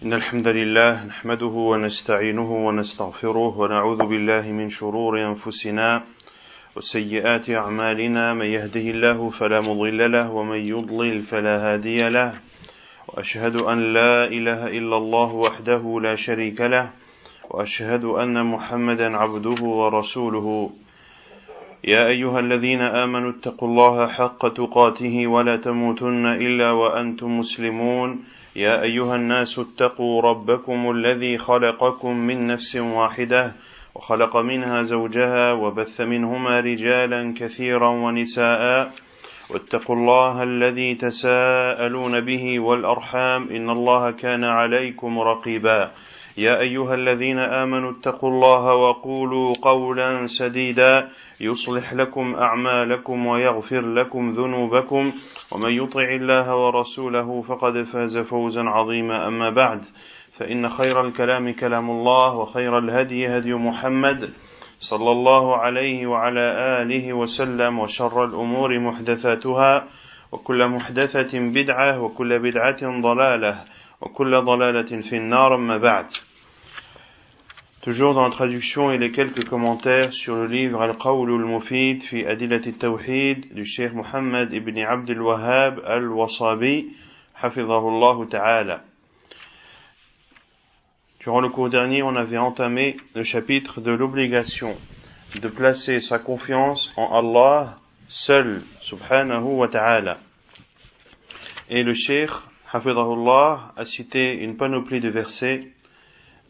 إن الحمد لله نحمده ونستعينه ونستغفره ونعوذ بالله من شرور أنفسنا وسيئات أعمالنا من يهده الله فلا مضل له ومن يضلل فلا هادي له وأشهد أن لا إله إلا الله وحده لا شريك له وأشهد أن محمدا عبده ورسوله يا أيها الذين آمنوا اتقوا الله حق تقاته ولا تموتن إلا وأنتم مسلمون يا أيها الناس اتقوا ربكم الذي خلقكم من نفس واحدة وخلق منها زوجها وبث منهما رجالا كثيرا ونساء واتقوا الله الذي تساءلون به والأرحام إن الله كان عليكم رقيبا يا أيها الذين آمنوا اتقوا الله وقولوا قولا سديدا يصلح لكم أعمالكم ويغفر لكم ذنوبكم ومن يطع الله ورسوله فقد فاز فوزا عظيما أما بعد فإن خير الكلام كلام الله وخير الهدي هدي محمد صلى الله عليه وعلى آله وسلم وشر الأمور محدثاتها وكل محدثة بدعة وكل بدعة ضلالة وكل ضلالة في النار أما بعد. Toujours dans la traduction et les quelques commentaires sur le livre Al-Qawl al-Mufid fi Adilat al-Tawhid du Cheikh Muhammad ibn Abd al-Wahhab al-Wasabi, hafidhahullah ta'ala. Durant le cours dernier, on avait entamé le chapitre de l'obligation de placer sa confiance en Allah seul, subhanahu wa ta'ala. Et le Cheikh, hafidhahullah, a cité une panoplie de versets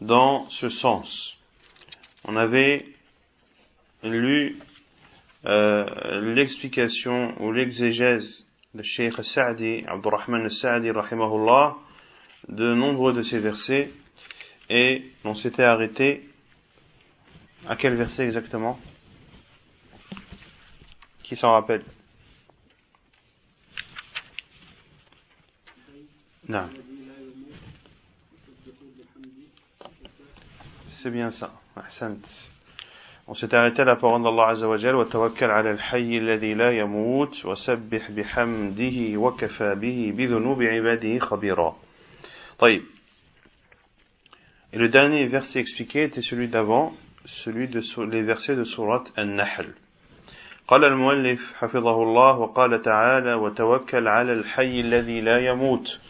dans ce sens. On avait lu l'explication ou l'exégèse de Cheikh Sa'di, Abdurrahman Sa'di, rahimahullah, de nombreux de ces versets, et on s'était arrêté à quel verset exactement? Qui s'en rappelle? Non. C'est bien ça. On s'est arrêté à la parole d'Allah Azza wa Jal wa tawakkal ala al-hayy alladhi la yamut wa sabbih bihamdihi wa kafa bihi bi dhunubi ibadihi khabira. طيب. Et le dernier verset expliqué était celui d'avant, celui de les versets de sourate An-Nahl. قال المؤلف حفظه الله وقال تعالى وتوكل على الحي الذي لا يموت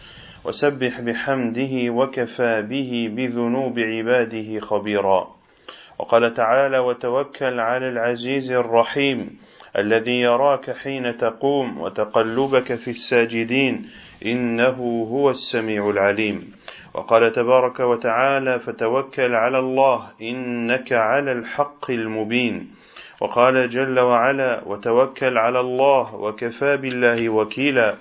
وسبح بحمده وكفى به بذنوب عباده خبيرا. وقال تعالى وتوكل على العزيز الرحيم الذي يراك حين تقوم وتقلبك في الساجدين إنه هو السميع العليم. وقال تبارك وتعالى فتوكل على الله إنك على الحق المبين. وقال جل وعلا وتوكل على الله وكفى بالله وكيلا.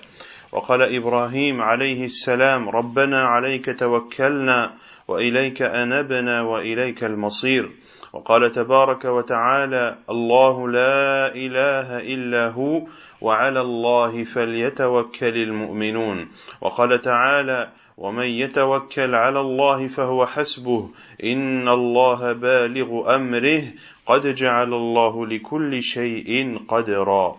وقال إبراهيم عليه السلام ربنا عليك توكلنا وإليك أنبنا وإليك المصير. وقال تبارك وتعالى الله لا إله إلا هو وعلى الله فليتوكل المؤمنون. وقال تعالى ومن يتوكل على الله فهو حسبه إن الله بالغ أمره قد جعل الله لكل شيء قدرا.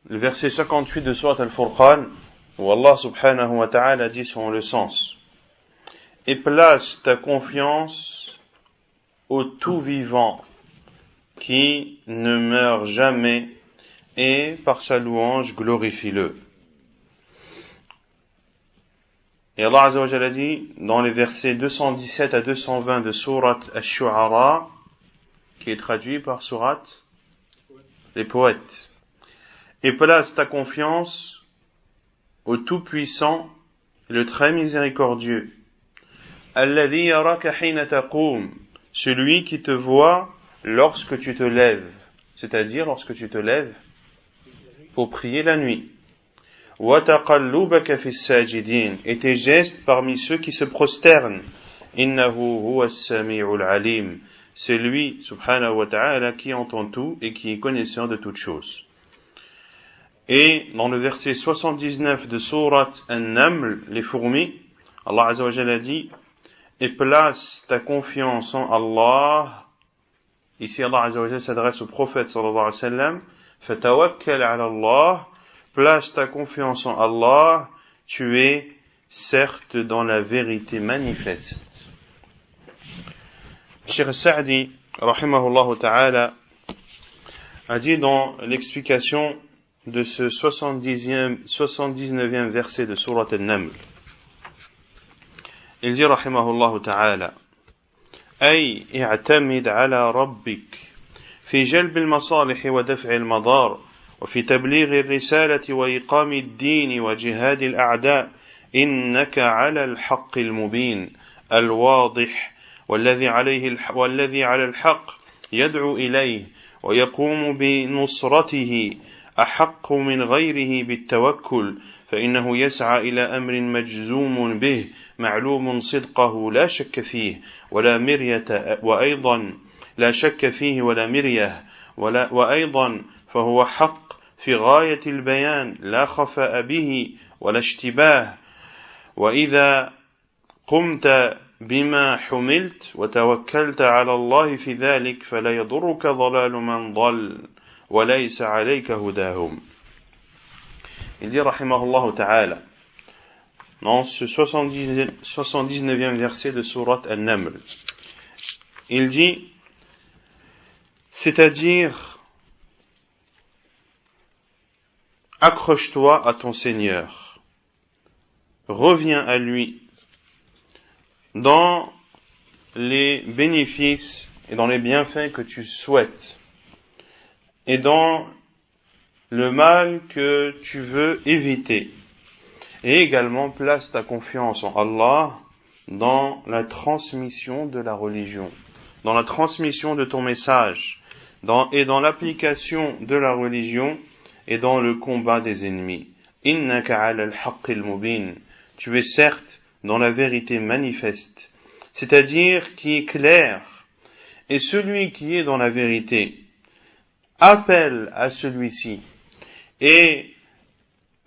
Le verset 58 de Surat Al-Furqan, où Allah subhanahu wa ta'ala dit selon le sens: et place ta confiance au tout vivant qui ne meurt jamais et par sa louange glorifie-le. Et Allah Azza wa Jalla dit dans les versets 217 à 220 de Surat Ash-Shu'ara, qui est traduit par Surat les poètes: et place ta confiance au Tout-Puissant, le Très Miséricordieux. Alladhi yaraka hina taqum, celui qui te voit lorsque tu te lèves, c'est-à-dire lorsque tu te lèves pour prier la nuit. Wa taqallubaka fi as-sajidin, et tes gestes parmi ceux qui se prosternent. Innahu huwa as-sami'ul alim, c'est lui, subhanahu wa ta'ala, qui entend tout et qui est connaisseur de toutes choses. Et dans le verset 79 de Surat An-Naml, les fourmis, Allah Azza wa Jalla dit: et place ta confiance en Allah. Ici Allah Azza wa Jalla s'adresse au prophète sallallahu alayhi wa sallam: fatawakkal ala Allah, place ta confiance en Allah, tu es certes dans la vérité manifeste. Cheikh Sa'di, rahimahullah ta'ala, a dit dans l'explication de ce 79e verset de Surat Al-Naml, il dit rahimahullah ta'ala: أي اعتمد على ربك في جلب المصالح ودفع المضار وفي تبليغ الرسالة وإقام الدين وجهاد الأعداء إنك على الحق المبين الواضح والذي على الحق يدعو إليه ويقوم بنصرته أحق من غيره بالتوكل فإنه يسعى إلى أمر مجزوم به معلوم صدقه لا شك فيه ولا مرية وأيضا لا شك فيه ولا مرية وأيضا فهو حق في غاية البيان لا خفاء به ولا اشتباه وإذا قمت بما حملت وتوكلت على الله في ذلك فلا يضرك ضلال من ضل وليس عليك هداهم. Il dit rahimahullah ta'ala dans ce 79e verset de Surat Al-Naml, il dit, c'est-à-dire accroche-toi à ton Seigneur, reviens à lui dans les bénéfices et dans les bienfaits que tu souhaites et dans le mal que tu veux éviter, et également place ta confiance en Allah dans la transmission de la religion, dans la transmission de ton message, et dans l'application de la religion et dans le combat des ennemis. Innaka ala al-haqqil mubin, tu es certes dans la vérité manifeste, c'est-à-dire qui est claire, et celui qui est dans la vérité appelle à celui-ci et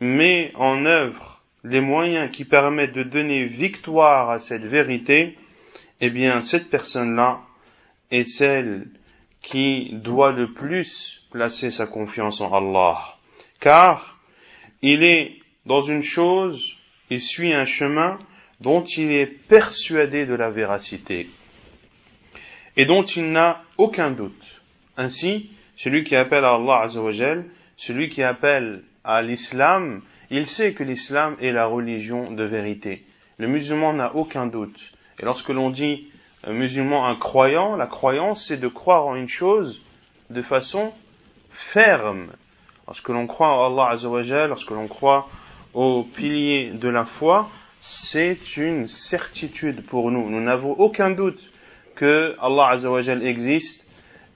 met en œuvre les moyens qui permettent de donner victoire à cette vérité, eh bien cette personne-là est celle qui doit le plus placer sa confiance en Allah, car il est dans une chose, il suit un chemin dont il est persuadé de la véracité et dont il n'a aucun doute. Ainsi, celui qui appelle à Allah Azza wa Jal, celui qui appelle à l'islam, il sait que l'islam est la religion de vérité. Le musulman n'a aucun doute. Et lorsque l'on dit un musulman, un croyant, la croyance c'est de croire en une chose de façon ferme. Lorsque l'on croit en Allah Azza wa Jal, lorsque l'on croit aux piliers de la foi, c'est une certitude pour nous. Nous n'avons aucun doute que Allah Azza wa Jal existe,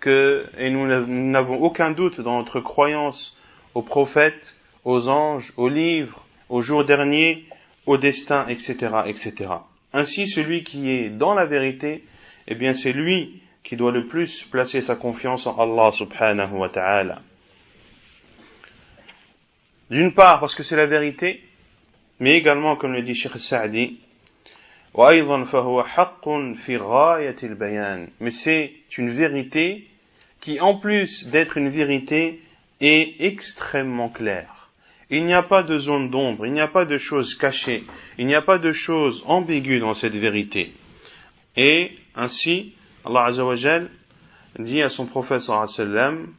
et nous n'avons aucun doute dans notre croyance aux prophètes, aux anges, aux livres, au jour dernier, au destin, etc., etc. Ainsi, celui qui est dans la vérité, eh bien, c'est lui qui doit le plus placer sa confiance en Allah subhanahu wa ta'ala. D'une part, parce que c'est la vérité, mais également, comme le dit Cheikh Sa'di, وَأَيْضًا فَهُوَ حَقٌّ فِي غَايَةِ الْبَيَانِ, mais c'est une vérité qui, en plus d'être une vérité, est extrêmement claire. Il n'y a pas de zone d'ombre, il n'y a pas de choses cachées, il n'y a pas de choses ambiguës dans cette vérité. Et ainsi, Allah Azza wa Jal dit à son prophète sallallahu alayhi wa sallam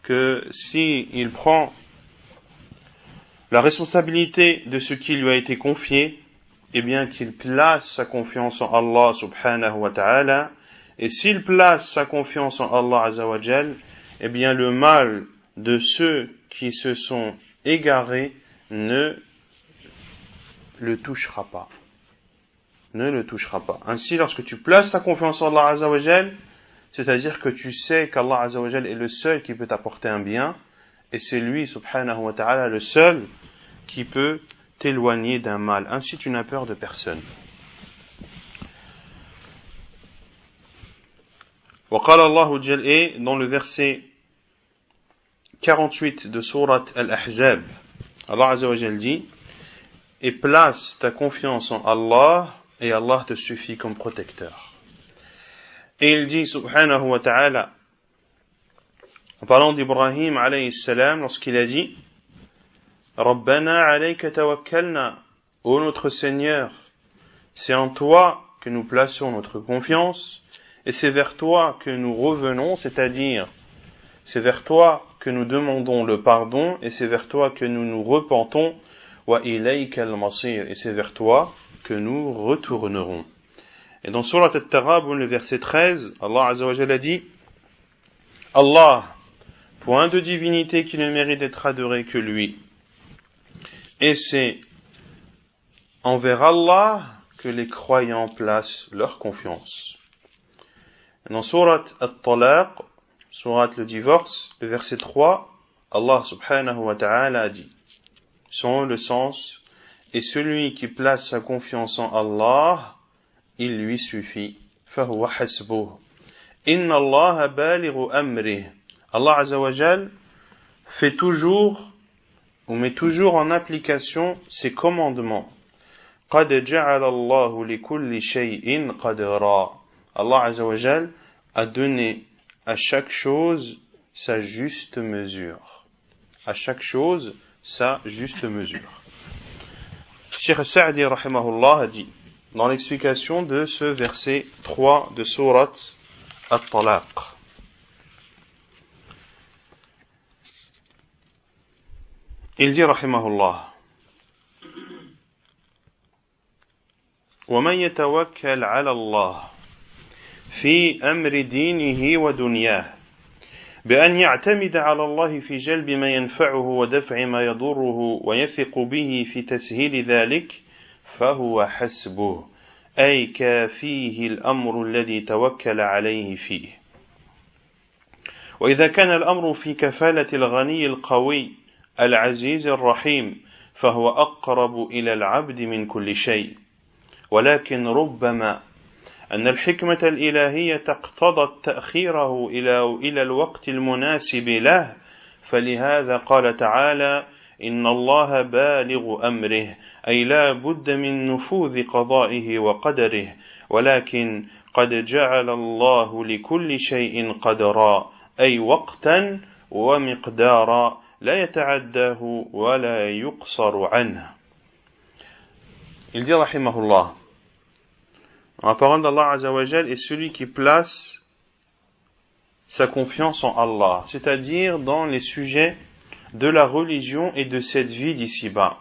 que si il prend la responsabilité de ce qui lui a été confié, eh bien qu'il place sa confiance en Allah subhanahu wa ta'ala, et s'il place sa confiance en Allah Azza wa Jal, eh bien le mal de ceux qui se sont égarés ne le touchera pas. Ne le touchera pas. Ainsi, lorsque tu places ta confiance en Allah Azza wa Jal, c'est-à-dire que tu sais qu'Allah Azza wa Jal est le seul qui peut t'apporter un bien, et c'est lui, subhanahu wa ta'ala, le seul qui peut t'éloigner d'un mal. Ainsi, tu n'as peur de personne. وقال الله جل et dans le verset 48 de Surat Al-Ahzab, Allah Azza wa Jal dit, et place ta confiance en Allah, et Allah te suffit comme protecteur. Et il dit, subhanahu wa ta'ala, en parlant d'Ibrahim alayhi salam, lorsqu'il a dit, Rabbana alayka tawakkalna, ô notre Seigneur, c'est en toi que nous plaçons notre confiance, et c'est vers toi que nous revenons, c'est-à-dire, c'est vers toi que nous demandons le pardon, et c'est vers toi que nous nous repentons, wa ilayka al-masir, et c'est vers toi que nous retournerons. Et dans Surat At-Taghabun, le verset 13, Allah Azza wa Jalla dit, Allah, point de divinité qui ne mérite d'être adoré que lui. Et c'est envers Allah que les croyants placent leur confiance. Dans Surat At-Talaq, Surat le divorce, le verset 3, Allah subhanahu wa ta'ala a dit, selon le sens, et celui qui place sa confiance en Allah, il lui suffit. Fahuwa hasbuh. Inna Allah balighu amrih. Allah Azza wa Jal fait toujours, ou met toujours en application ses commandements. Qad ja'ala Allahu li kulli shay'in qadra. Allah Azza wa Jal a donné à chaque chose sa juste mesure. À chaque chose sa juste mesure. Cheikh Sa'di rahimahullah a dit, dans l'explication de ce verset 3 de Surat At-Talaq, il dit rahimahullah, وَمَنْ يَتَوَكَّلْ عَلَى اللَّهِ في أمر دينه ودنياه بأن يعتمد على الله في جلب ما ينفعه ودفع ما يضره ويثق به في تسهيل ذلك فهو حسبه أي كافيه الأمر الذي توكل عليه فيه. وإذا كان الأمر في كفالة الغني القوي العزيز الرحيم فهو أقرب إلى العبد من كل شيء. ولكن ربما أن الحكمة الإلهية اقتضت تأخيره إلى الوقت المناسب له، فلهذا قال تعالى: إن الله بالغ أمره، أي لا بد من نفوذ قضائه وقدره، ولكن قد جعل الله لكل شيء قدرا، أي وقتا ومقدارا لا يتعداه ولا يقصر عنه. Il dit rahimahullah, la parole d'Allah Azza wa Jal est celui qui place sa confiance en Allah, c'est-à-dire dans les sujets de la religion et de cette vie d'ici-bas,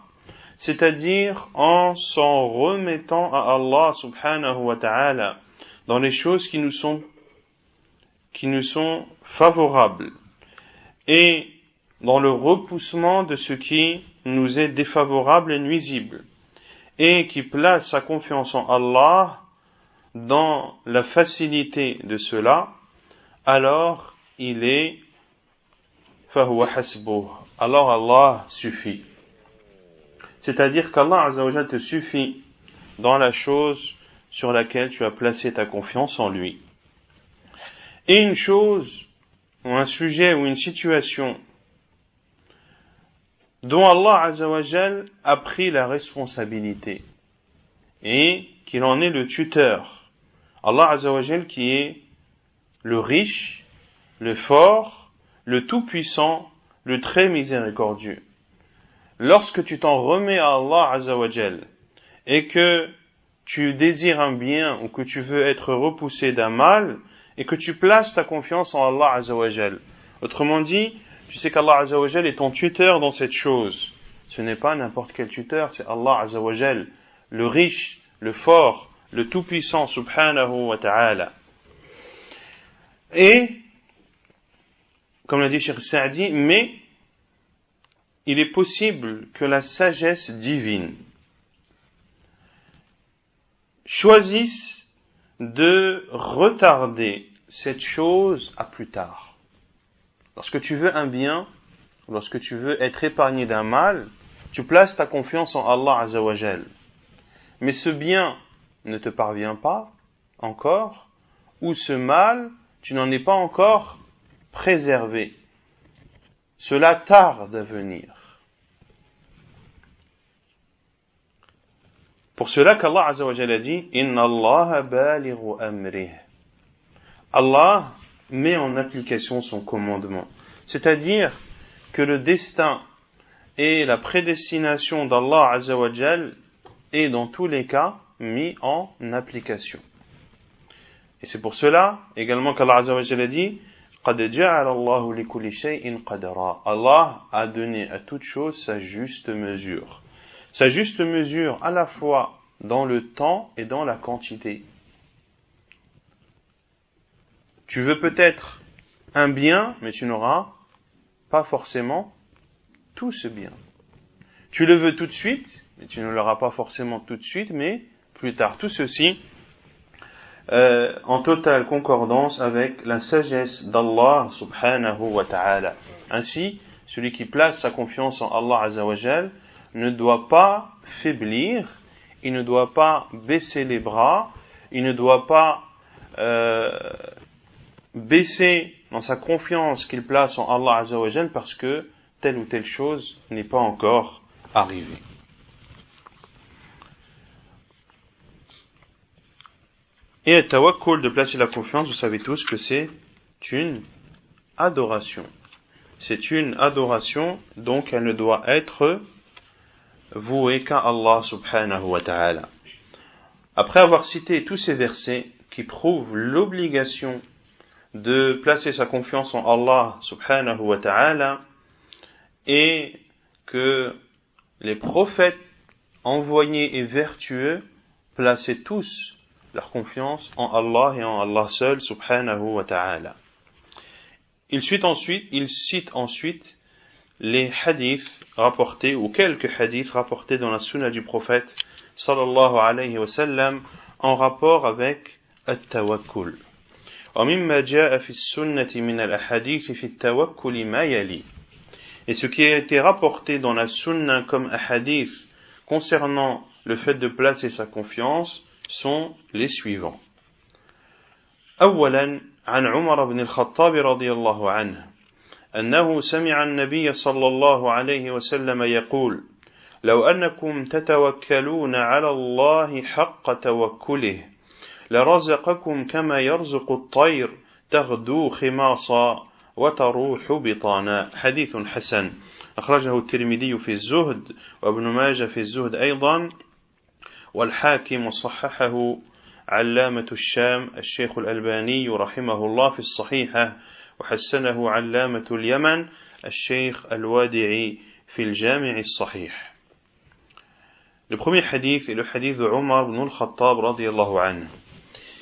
c'est-à-dire en s'en remettant à Allah subhanahu wa ta'ala dans les choses qui nous sont favorables et dans le repoussement de ce qui nous est défavorable et nuisible, et qui place sa confiance en Allah dans la facilité de cela, alors il est fahuwa hasbuh, alors Allah suffit. C'est-à-dire qu'Allah Azza wa Jalla te suffit dans la chose sur laquelle tu as placé ta confiance en lui. Et une chose, ou un sujet, ou une situation dont Allah Azza wa Jalla a pris la responsabilité et qu'il en est le tuteur. Allah Azza wa Jalla qui est le riche, le fort, le tout-puissant, le très miséricordieux. Lorsque tu t'en remets à Allah Azza wa Jalla et que tu désires un bien ou que tu veux être repoussé d'un mal et que tu places ta confiance en Allah Azza wa Jalla, autrement dit, tu sais qu'Allah Azza wa Jalla est ton tuteur dans cette chose. Ce n'est pas n'importe quel tuteur, c'est Allah Azza wa Jalla, le riche, le fort, le tout-puissant subhanahu wa ta'ala. Et, comme l'a dit Cheikh Sa'di, mais il est possible que la sagesse divine choisisse de retarder cette chose à plus tard. Lorsque tu veux un bien, lorsque tu veux être épargné d'un mal, tu places ta confiance en Allah Azza wa Jal. Mais ce bien ne te parvient pas encore, ou ce mal, tu n'en es pas encore préservé. Cela tarde à venir. Pour cela qu'Allah Azza wa Jal a dit, Inna Allah balighu amrih. Allah met en application son commandement. C'est-à-dire que le destin et la prédestination d'Allah Azza wa Jal est dans tous les cas mis en application. Et c'est pour cela également qu'Allah Azza wa Jal a dit قَدْ جَعَلَ اللَّهُ لِكُلِّ شَيْءٍ قَدْرًا. Allah a donné à toute chose sa juste mesure. Sa juste mesure à la fois dans le temps et dans la quantité. Tu veux peut-être un bien, mais tu n'auras pas forcément tout ce bien. Tu le veux tout de suite, mais tu ne l'auras pas forcément tout de suite, mais plus tard. Tout ceci en totale concordance avec la sagesse d'Allah subhanahu wa ta'ala. Ainsi, celui qui place sa confiance en Allah Azza wa Jal ne doit pas faiblir, il ne doit pas baisser les bras, il ne doit pas baisser dans sa confiance qu'il place en Allah Azza wa Jal parce que telle ou telle chose n'est pas encore arrivée. Et le tawakkul, de placer la confiance, vous savez tous que c'est une adoration. C'est une adoration, donc elle ne doit être vouée qu'à Allah subhanahu wa ta'ala. Après avoir cité tous ces versets qui prouvent l'obligation de placer sa confiance en Allah subhanahu wa ta'ala et que les prophètes envoyés et vertueux plaçaient tous leur confiance en Allah et en Allah seul subhanahu wa ta'ala. Il cite ensuite les hadiths rapportés ou quelques hadiths rapportés dans la sunna du prophète sallallahu alayhi wa sallam en rapport avec at-tawakkul. ومما جاء في السنة من الأحاديث في التوكل ما يلي. Et ce qui a été rapporté dans la sunna comme hadith concernant le fait de placer sa confiance sont les suivants. أولا عن عمر بن الخطاب رضي الله عنه أنه سمع النبي صلى الله عليه وسلم يقول لو أنكم تتوكلون على الله حق توكله لرزقكم كما يرزق الطير تغدو خماصا وتروح بطانا. حديث حسن أخرجه الترمذي في الزهد وابن ماجه في الزهد أيضا والحاكم صححه علامة الشام الشيخ الألباني رحمه الله في الصحيحة وحسنه علامة اليمن الشيخ الوادعي في الجامع الصحيح. Le premier hadith est le hadith de Omar ibn al-Khattab radiyallahu anhu,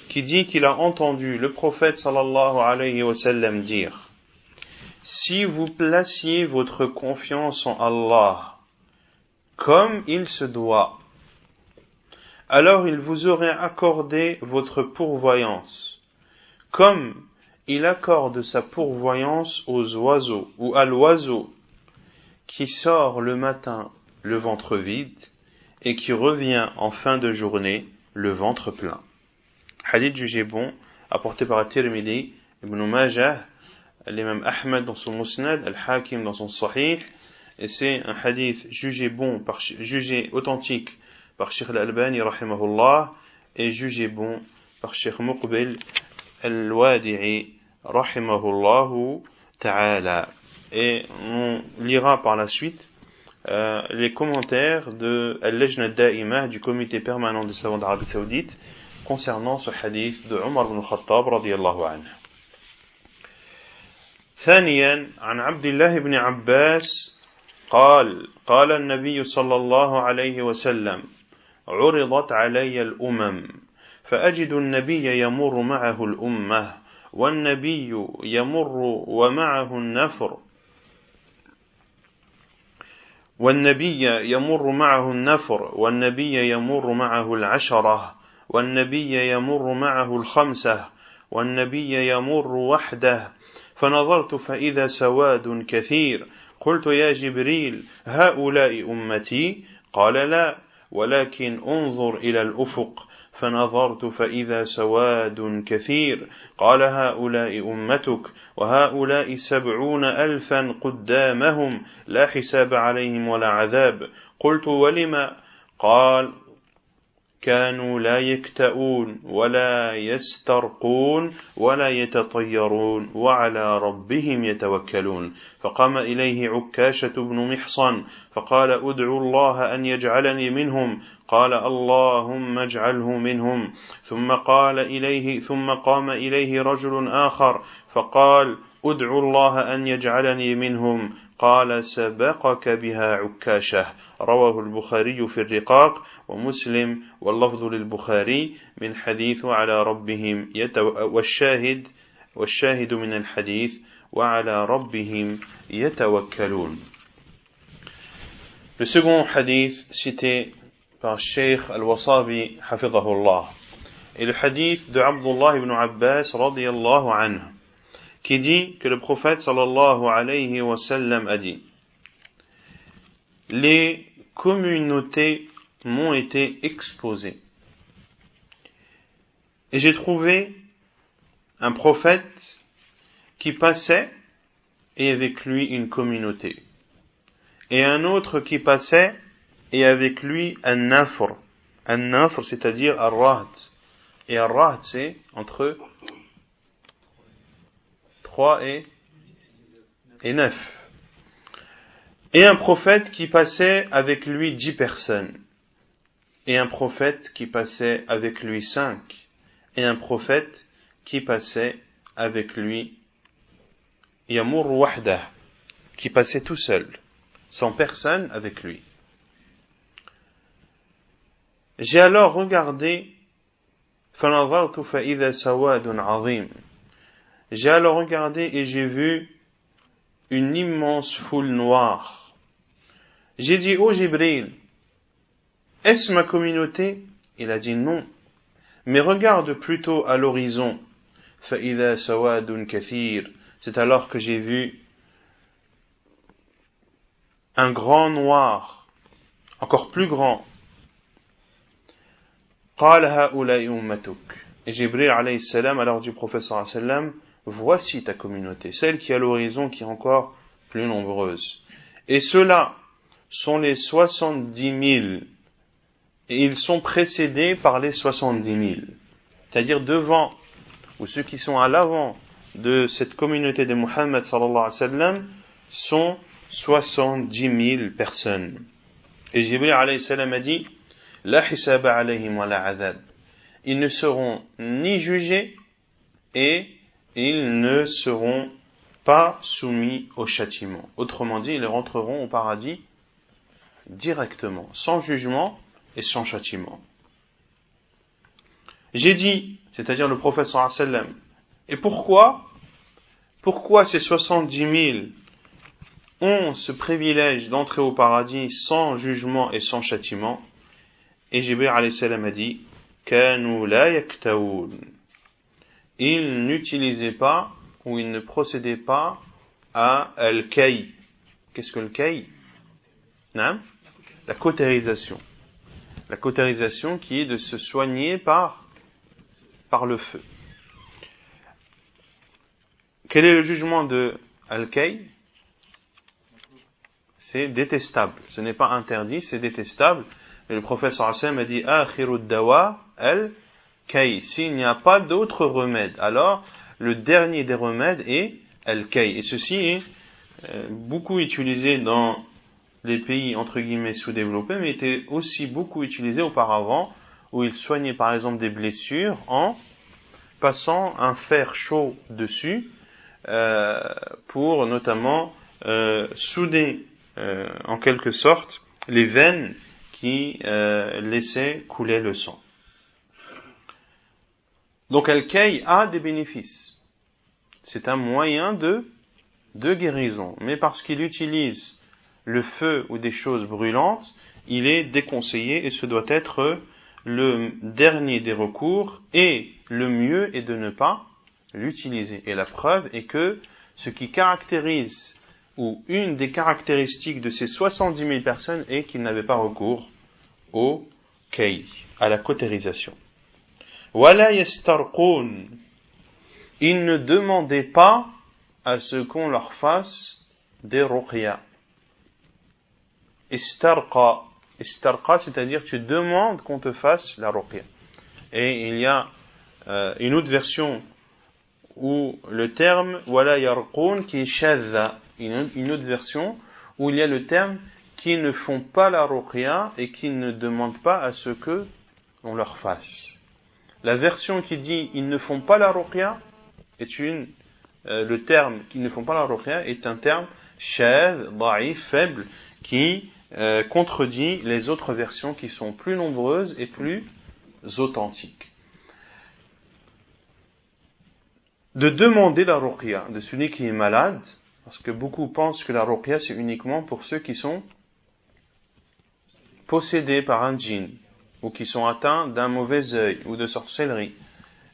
qui dit qu'il a entendu le prophète sallallahu alayhi wa sallam dire: si vous placiez votre confiance en Allah comme il se doit, alors il vous aurait accordé votre pourvoyance, comme il accorde sa pourvoyance aux oiseaux ou à l'oiseau qui sort le matin le ventre vide et qui revient en fin de journée le ventre plein. Hadith jugé bon, apporté par At-Tirmidhi, Ibn Majah, l'imam Ahmad dans son Musnad, Al-Hakim dans son Sahih, et c'est un hadith jugé bon, jugé authentique par Cheikh Al-Albani rahimahullah et jugé bon par Cheikh Muqbil Al-Wadi'i rahimahullahu ta'ala. Et on lira par la suite les commentaires de Al-Lajna Da'imah du comité permanent des savants d'Arabie Saoudite concernant ce hadith de Omar ibn al-Khattab radiyallahu anhu. ثانيا عن عبد الله بن عباس قال النبي صلى الله عليه وسلم عرضت علي الأمم فأجد النبي يمر معه الأمة والنبي يمر ومعه النفر والنبي يمر معه العشرة والنبي يمر معه الخمسة والنبي يمر وحده فنظرت فإذا سواد كثير قلت يا جبريل هؤلاء أمتي قال لا ولكن انظر إلى الأفق فنظرت فإذا سواد كثير قال هؤلاء أمتك وهؤلاء 70,000 قدامهم لا حساب عليهم ولا عذاب قلت ولما قال كانوا لا يكتؤون ولا يسترقون ولا يتطيرون وعلى ربهم يتوكلون فقام إليه عكاشة بن محصن فقال ادعوا الله أن يجعلني منهم قال اللهم اجعله منهم ثم قام إليه رجل آخر فقال ادعوا الله أن يجعلني منهم قال سبقك بها عكاشة رواه البخاري في الرقاق ومسلم واللفظ للبخاري من حديث على ربهم والشاهد من الحديث وعلى ربهم يتوكلون. Le second hadith cité par Cheikh Al-Wasabi hafidhahullah est le hadith de Abdullah ibn Abbas radiyallahu anhu qui dit que le prophète sallallahu alayhi wa sallam a dit: les communautés m'ont été exposées et j'ai trouvé un prophète qui passait et avec lui une communauté et un autre qui passait et avec lui un nafr, c'est-à-dire ar-rahd, et ar-rahd c'est entre 3 et 9. Et un prophète qui passait avec lui 10 personnes. Et un prophète qui passait avec lui 5. Et un prophète qui passait avec lui Yamur Wahdah, qui passait tout seul, sans personne avec lui. J'ai alors regardé فَنَظَرْتُ فَإِذَا سَوَادٌ عَظِيمٌ. J'ai alors regardé et j'ai vu une immense foule noire. J'ai dit: ô Jibril, est-ce ma communauté? Il a dit non, mais regarde plutôt à l'horizon. فَإِذَا سَوَادٌ كَثِيرٌ. C'est alors que j'ai vu un grand noir, encore plus grand. قَالَ هَؤُلَاءِ أُمَّتُكَ. Et Jibril alayhi salam alors du prophète sallallahu alayhi wa sallam: voici ta communauté, celle qui est à l'horizon, qui est encore plus nombreuse. Et ceux-là sont les 70 000, et ils sont précédés par les 70 000. C'est-à-dire devant, ou ceux qui sont à l'avant de cette communauté de Muhammad sallallahu alayhi wa sallam sont 70 000 personnes. Et Jibril alayhi salam a dit: La hisaba alayhim wa la adhab. Ils ne seront ni jugés et ils ne seront pas soumis au châtiment. Autrement dit, ils rentreront au paradis directement, sans jugement et sans châtiment. J'ai dit, c'est-à-dire le prophète sallallahu alayhi wa sallam, et pourquoi ces 70 000 ont ce privilège d'entrer au paradis sans jugement et sans châtiment? Et Jibril alayhi salam a dit: Kanu la yaktaoun. Ils n'utilisaient pas ou ils ne procédaient pas à al-kay. Qu'est-ce que le kay? La cautérisation. La cautérisation qui est de se soigner par le feu. Quel est le jugement de al-kay? C'est détestable. Ce n'est pas interdit, c'est détestable. Et le prophète sallallahu alayhi wa sallam a dit: Akhiru dawa al-kay. S'il n'y a pas d'autre remède, alors le dernier des remèdes est al-kay. Et ceci est beaucoup utilisé dans les pays entre guillemets sous-développés, mais était aussi beaucoup utilisé auparavant, où ils soignaient par exemple des blessures en passant un fer chaud dessus pour notamment souder en quelque sorte les veines qui laissaient couler le sang. Donc al-kay a des bénéfices. C'est un moyen de guérison, mais parce qu'il utilise le feu ou des choses brûlantes, il est déconseillé et ce doit être le dernier des recours, et le mieux est de ne pas l'utiliser. Et la preuve est que ce qui caractérise, ou une des caractéristiques de ces 70 000 personnes, est qu'ils n'avaient pas recours au kay, à la cautérisation. Wala yastarqun. Ils ne demandaient pas à ce qu'on leur fasse des ruqya. Istarqa, istarqa, c'est-à-dire tu demandes qu'on te fasse la ruqya. Et il y a une autre version où le terme wala yarqun qui est shadha, une autre version où il y a le terme qui ne font pas la ruqya et qui ne demandent pas à ce que on leur fasse. La version qui dit ils ne font pas la ruqya est le terme qu'ils ne font pas la ruqya est un terme shadh, da'if, faible, qui contredit les autres versions qui sont plus nombreuses et plus authentiques. De demander la ruqya de celui qui est malade, parce que beaucoup pensent que la ruqya c'est uniquement pour ceux qui sont possédés par un djinn, ou qui sont atteints d'un mauvais œil, ou de sorcellerie.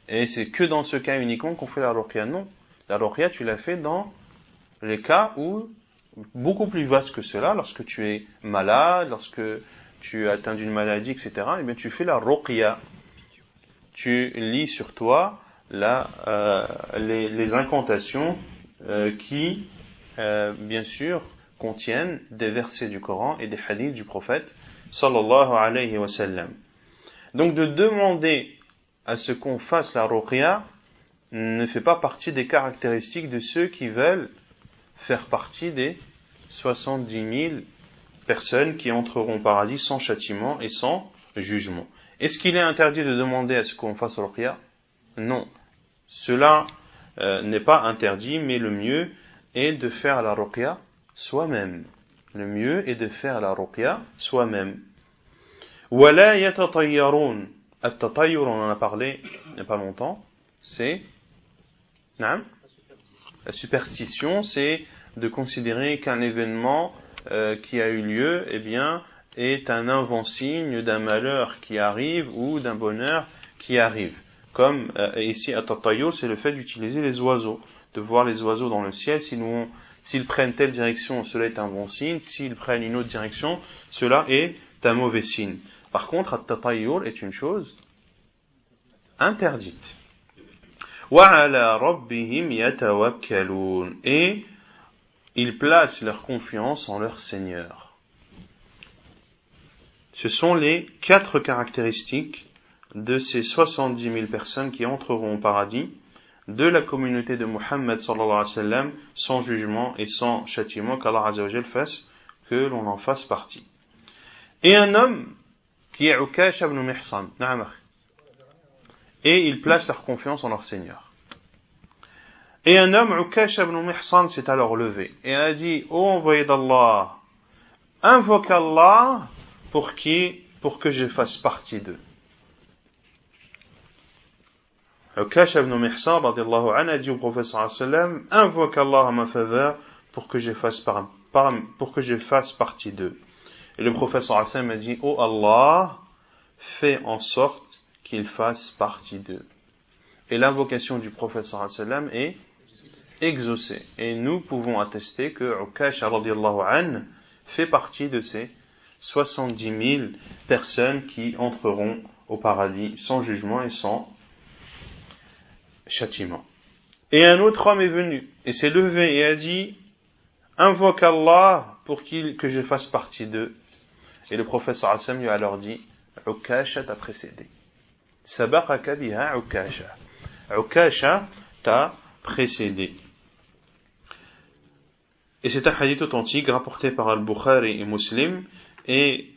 Et c'est que dans ce cas uniquement qu'on fait la ruqya. Non, la ruqya tu l'as fait dans les cas où, beaucoup plus vaste que cela, lorsque tu es malade, lorsque tu es atteint d'une maladie, etc., et bien tu fais la ruqya. Tu lis sur toi les incantations qui, bien sûr, contiennent des versets du Coran et des hadiths du prophète sallallahu alayhi wa sallam. Donc de demander à ce qu'on fasse la ruqya ne fait pas partie des caractéristiques de ceux qui veulent faire partie des 70 000 personnes qui entreront au paradis sans châtiment et sans jugement. Est-ce qu'il est interdit de demander à ce qu'on fasse la ruqya? Non. Cela n'est pas interdit, mais le mieux est de faire la ruqya soi-même. Le mieux est de faire la ruqya soi-même. Wala yatatayyarun. At-tatayyur, on en a parlé il n'y a pas longtemps, c'est la superstition, c'est de considérer qu'un événement qui a eu lieu, eh bien, est un avant-signe d'un malheur qui arrive ou d'un bonheur qui arrive. Comme ici, at-tatayyur, c'est le fait d'utiliser les oiseaux, de voir les oiseaux dans le ciel. S'ils prennent telle direction, cela est un bon signe. S'ils prennent une autre direction, cela est un mauvais signe. Par contre, at-tatayyur est une chose interdite. وَعَلَى رَبِّهِمْ يَتَوَكَّلُونَ. Et ils placent leur confiance en leur Seigneur. Ce sont les 4 caractéristiques de ces 70 000 personnes qui entreront au paradis de la communauté de Muhammad sallallahu alayhi wa sallam, sans jugement et sans châtiment, qu'Allah azza wa jal fasse que l'on en fasse partie. Et un homme qui est Ukasha ibn Mihsan, et ils placent leur confiance en leur Seigneur. Et un homme, Ukasha ibn Mihsan, s'est alors levé et a dit: ô envoyé d'Allah, invoque Allah pour que je fasse partie d'eux. Ukasha ibn Mihsan radiyallahu anhu a dit au prophète sallallahu alayhi wa sallam: invoque Allah à ma faveur pour que je fasse partie d'eux. Et le prophète sallallahu alayhi wa sallam a dit: ô Allah, fais en sorte qu'ils fassent partie d'eux. Et l'invocation du prophète sallallahu alayhi wa sallam est exaucée. Et nous pouvons attester que Ukasha radiyallahu anhu fait partie de ces 70 000 personnes qui entreront au paradis sans jugement et sans châtiment. Et un autre homme est venu et s'est levé et a dit: invoque Allah pour que je fasse partie d'eux. Et le prophète sallallahu alayhi wa sallam lui a alors dit: Ukasha t'a précédé. Sabaqaka biha Ukasha. Ukasha t'a précédé. Et c'est un hadith authentique rapporté par Al-Bukhari et Muslim, et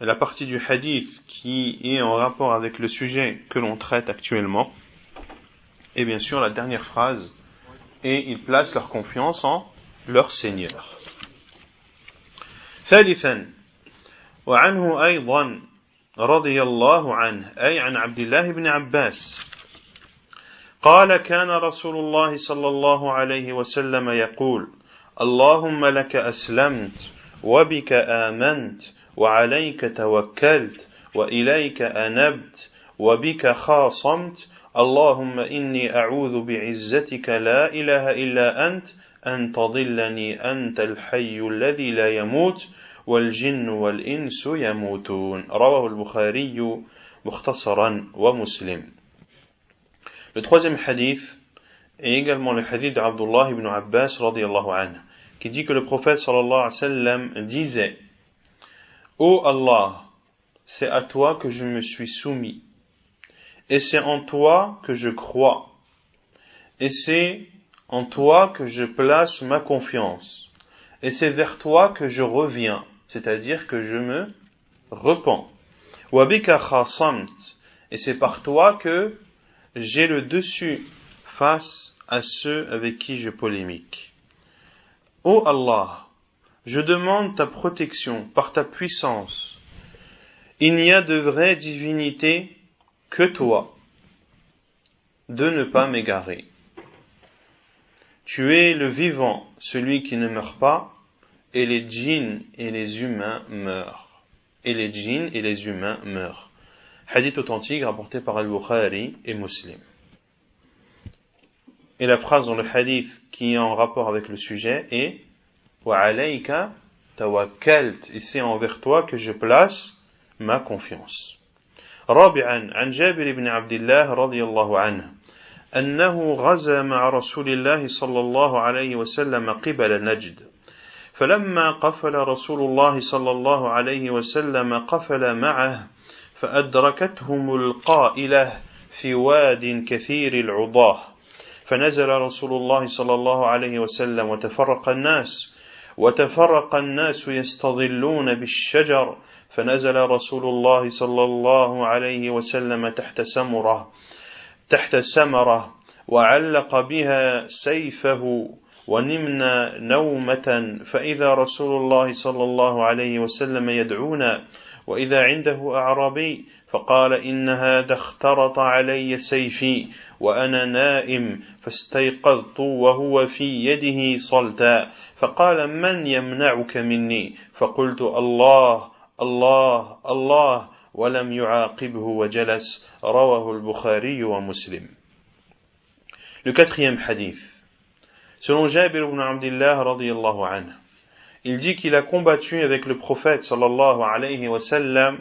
la partie du hadith qui est en rapport avec le sujet que l'on traite actuellement est bien sûr la dernière phrase: et ils placent leur confiance en leur Seigneur. ثالثا وعنه أيضا رضي الله عنه أي عن عبد الله بن عباس قال كان رسول الله صلى الله عليه وسلم يقول: اللهم لك أسلمت وبك آمنت وعليك توكلت وإليك أنبت وبك خاصمت اللهم إني أعوذ بعزتك لا إله إلا أنت أن تضلني أنت الحي الذي لا يموت والجن والإنس يموتون. رواه البخاري مختصرا ومسلم. Le troisième hadith est également le hadith d'Abdullah ibn Abbas radiyallahu anhu, qui dit que le prophète sallallahu alayhi wa sallam disait: Ô Allah, c'est à toi que je me suis soumis, et c'est en toi que je crois, et c'est en toi que je place ma confiance, et c'est vers toi que je reviens, c'est-à-dire que je me repens. Wa bika khasamt, et c'est par toi que j'ai le dessus face à ceux avec qui je polémique. Ô Allah, je demande ta protection par ta puissance. Il n'y a de vraie divinité que toi, de ne pas m'égarer. Tu es le vivant, celui qui ne meurt pas, et les djinns et les humains meurent. Et les djinns et les humains meurent. Hadith authentique rapporté par Al-Bukhari et Muslim. Et la phrase dans le hadith qui est en rapport avec le sujet est Wa alayka tawakkalt, et c'est envers toi que je place ma confiance. رابعا عن جابر بن عبد الله رضي الله عنه أنه غزا مع رسول الله صلى الله عليه وسلم قبل نجد فلما قفل رسول الله صلى الله عليه وسلم قفل معه فأدركتهم القائلة في واد كثير العضاه فنزل رسول الله صلى الله عليه وسلم وتفرق الناس يستظلون بالشجر فنزل رسول الله صلى الله عليه وسلم تحت سمرة وعلق بها سيفه ونمنا نومة فإذا رسول الله صلى الله عليه وسلم يدعونا وإذا عنده أعرابي فقال إن هذا اخترط علي سيفي وأنا نائم فاستيقظت وهو في يده صلتا فقال من يمنعك مني فقلت الله الله الله ولم يعاقبه وجلس رواه البخاري ومسلم. Le quatrième hadith. Selon Jabir ibn Abdillah radiyallahu anhu, il dit qu'il a combattu avec le prophète sallallahu alayhi wa sallam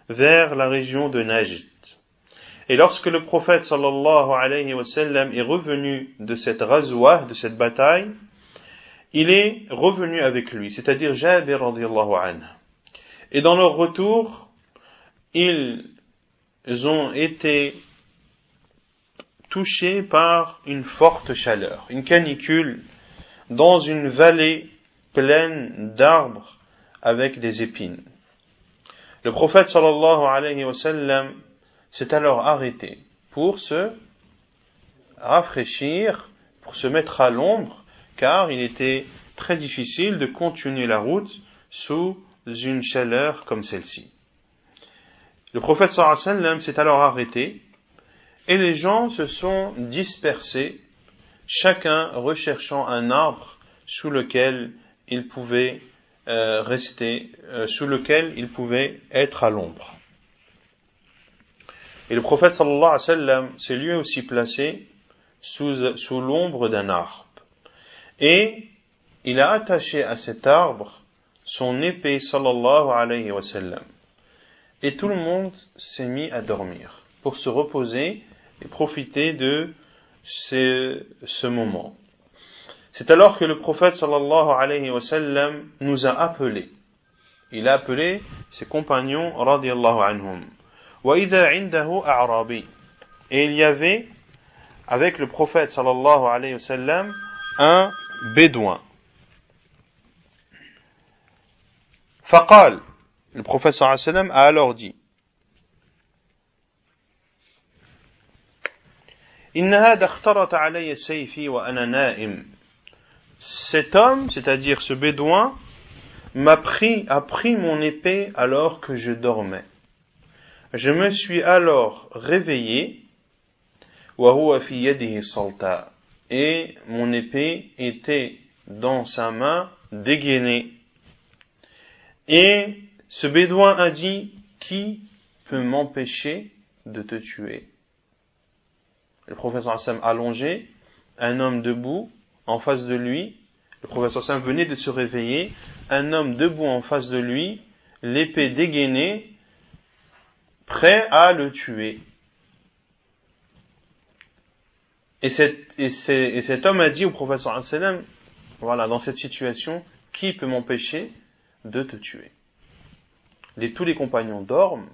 vers la région de Najd. Et lorsque le prophète sallallahu alayhi wa sallam est revenu de cette ghazwa, de cette bataille, il est revenu avec lui, c'est-à-dire Jabir radiyallahu anhu. Et dans leur retour, ils ont été touchés par une forte chaleur, une canicule, dans une vallée pleine d'arbres avec des épines. Le prophète sallallahu alayhi wa sallam s'est alors arrêté pour se rafraîchir, pour se mettre à l'ombre, car il était très difficile de continuer la route sous une chaleur comme celle-ci. Le prophète sallallahu alayhi wa sallam s'est alors arrêté et les gens se sont dispersés, chacun recherchant un arbre sous lequel il pouvait rester, sous lequel il pouvait être à l'ombre. Et le prophète sallallahu alayhi wa sallam s'est lui aussi placé sous l'ombre d'un arbre. Et il a attaché à cet arbre son épée sallallahu alayhi wa sallam. Et tout le monde s'est mis à dormir pour se reposer et profiter de ce moment. C'est alors que le prophète sallallahu alayhi wa sallam nous a appelés. Il a appelé ses compagnons radiyallahu anhum. Wa idha indahu a'rabi. Et il y avait avec le prophète sallallahu alayhi wa sallam un bédouin. Faqal. Le prophète sallallahu alayhi wa sallam a alors dit Inna hada ikhtarata alayya sayfi wa ana na'im. Cet homme, c'est-à-dire ce bédouin, a pris mon épée alors que je dormais. Je me suis alors réveillé, wa huwa fi yadihi salta, et mon épée était dans sa main dégainée. Et ce bédouin a dit, qui peut m'empêcher de te tuer? Le prophète sallallahu alayhi wa sallam allongé, un homme debout en face de lui, le prophète sallallahu alayhi wa sallam venait de se réveiller, un homme debout en face de lui, l'épée dégainée, prêt à le tuer. Et cet homme a dit au prophète sallallahu alayhi wa sallam, voilà, dans cette situation, qui peut m'empêcher de te tuer? tous les compagnons dorment,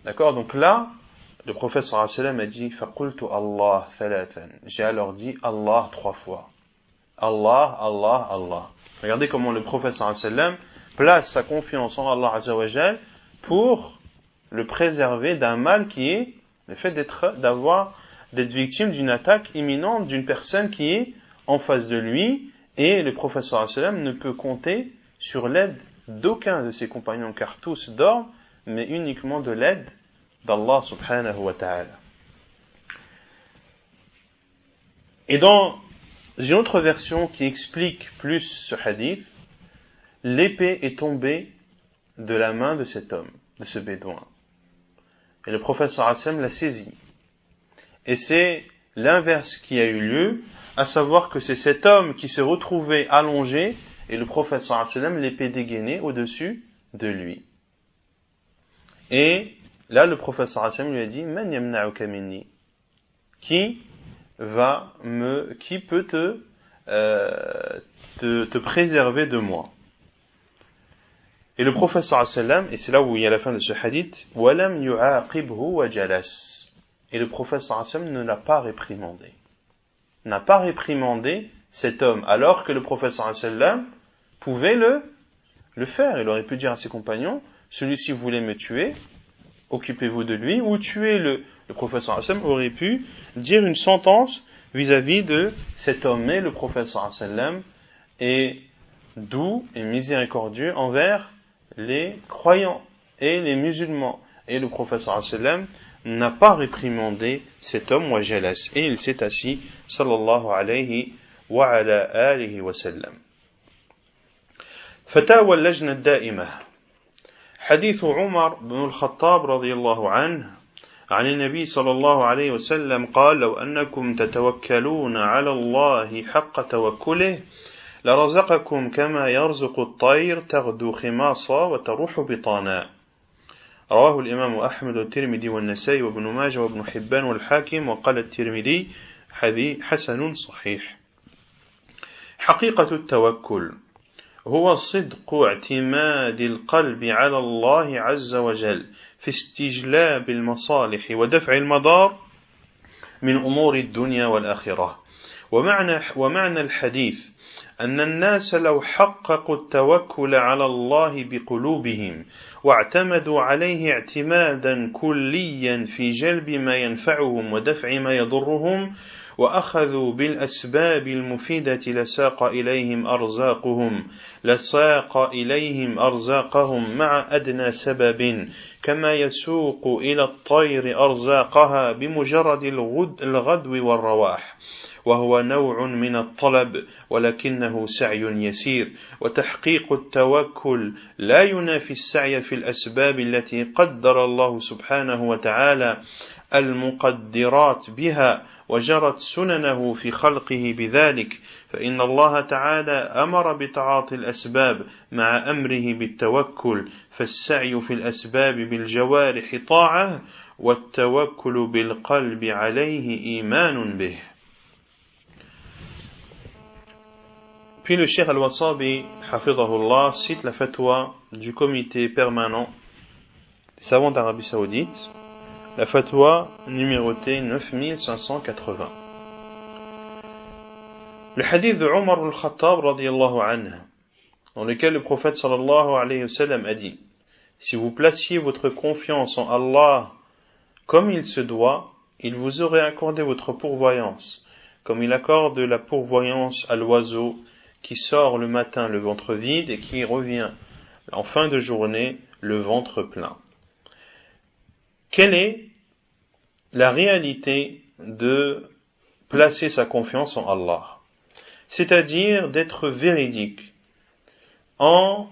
d'accord, donc là, le prophète sallallahu alayhi wa sallam a dit فَقُلْتُ Allah thalathan. J'ai alors dit Allah 3 fois. Allah, Allah, Allah. Regardez comment le prophète sallallahu alayhi wa sallam place sa confiance en Allah azza wa jal pour le préserver d'un mal qui est le fait d'être victime d'une attaque imminente d'une personne qui est en face de lui, et le prophète sallallahu alayhi wa sallam ne peut compter sur l'aide d'aucun de ses compagnons car tous dorment, mais uniquement de l'aide d'Allah subhanahu wa ta'ala. Et dans une autre version qui explique plus ce hadith, l'épée est tombée de la main de cet homme, de ce bédouin. Et le prophète sallallahu alayhi wa sallam l'a saisi. Et c'est l'inverse qui a eu lieu, à savoir que c'est cet homme qui s'est retrouvé allongé et le prophète sallallahu alayhi wa sallam l'épée dégainée au-dessus de lui. Et là, le prophète sallallahu alayhi wa sallam lui a dit Man yamna'uka minni? Qui peut te préserver de moi? Et le prophète sallallahu alayhi wa sallam, et c'est là où il y a la fin de ce hadith, walam yu'aqibhu wa jalas. Et le prophète sallallahu alayhi wa sallam ne l'a pas réprimandé. N'a pas réprimandé cet homme, alors que le prophète sallallahu alayhi wa sallam pouvait le faire. Il aurait pu dire à ses compagnons, celui-ci voulait me tuer, occupez-vous de lui, ou tuez le prophète sallallahu alayhi wa sallam aurait pu dire une sentence vis-à-vis de cet homme. Mais le prophète sallallahu alayhi wa sallam est doux et miséricordieux envers les croyants et les musulmans. Et le prophète sallallahu alayhi wa sallam n'a pas réprimandé cet homme wa jalas, et il s'est assis sallallahu alayhi wa ala alihi wa sallam. Fatawa al-lajna al-da'imah. حديث عمر بن الخطاب رضي الله عنه عن النبي صلى الله عليه وسلم قال لو أنكم تتوكلون على الله حق توكله لرزقكم كما يرزق الطير تغدو خماصا وتروح بطانا. رواه الإمام أحمد والترمذي والنسائي وابن ماجه وابن حبان والحاكم وقال الترمذي حسن صحيح. حقيقة التوكل هو صدق اعتماد القلب على الله عز وجل في استجلاب المصالح ودفع المضار من أمور الدنيا والآخرة. ومعنى الحديث أن الناس لو حققوا التوكل على الله بقلوبهم واعتمدوا عليه اعتمادا كليا في جلب ما ينفعهم ودفع ما يضرهم وأخذوا بالأسباب المفيدة لساق إليهم أرزاقهم مع أدنى سبب كما يسوق إلى الطير أرزاقها بمجرد الغدو والرواح، وهو نوع من الطلب ولكنه سعي يسير. وتحقيق التوكل لا ينافي السعي في الأسباب التي قدر الله سبحانه وتعالى المقدرات بها وجرت سننه في خلقه بذلك، فإن الله تعالى أمر بتعاطي الأسباب مع أمره بالتوكل، فالسعي في الأسباب بالجوارح طاعة والتوكل بالقلب عليه إيمان به. Puis le Cheikh Al-Wasabi, hafidhahullah, cite la fatwa du comité permanent des savants d'Arabie Saoudite, la fatwa numérotée 9580. Le hadith de Omar al-Khattab radiyallahu anhu, dans lequel le prophète sallallahu alayhi wa sallam a dit: si vous placiez votre confiance en Allah comme il se doit, il vous aurait accordé votre pourvoyance, comme il accorde la pourvoyance à l'oiseau qui sort le matin le ventre vide et qui revient en fin de journée le ventre plein. Quelle est la réalité de placer sa confiance en Allah? C'est-à-dire d'être véridique en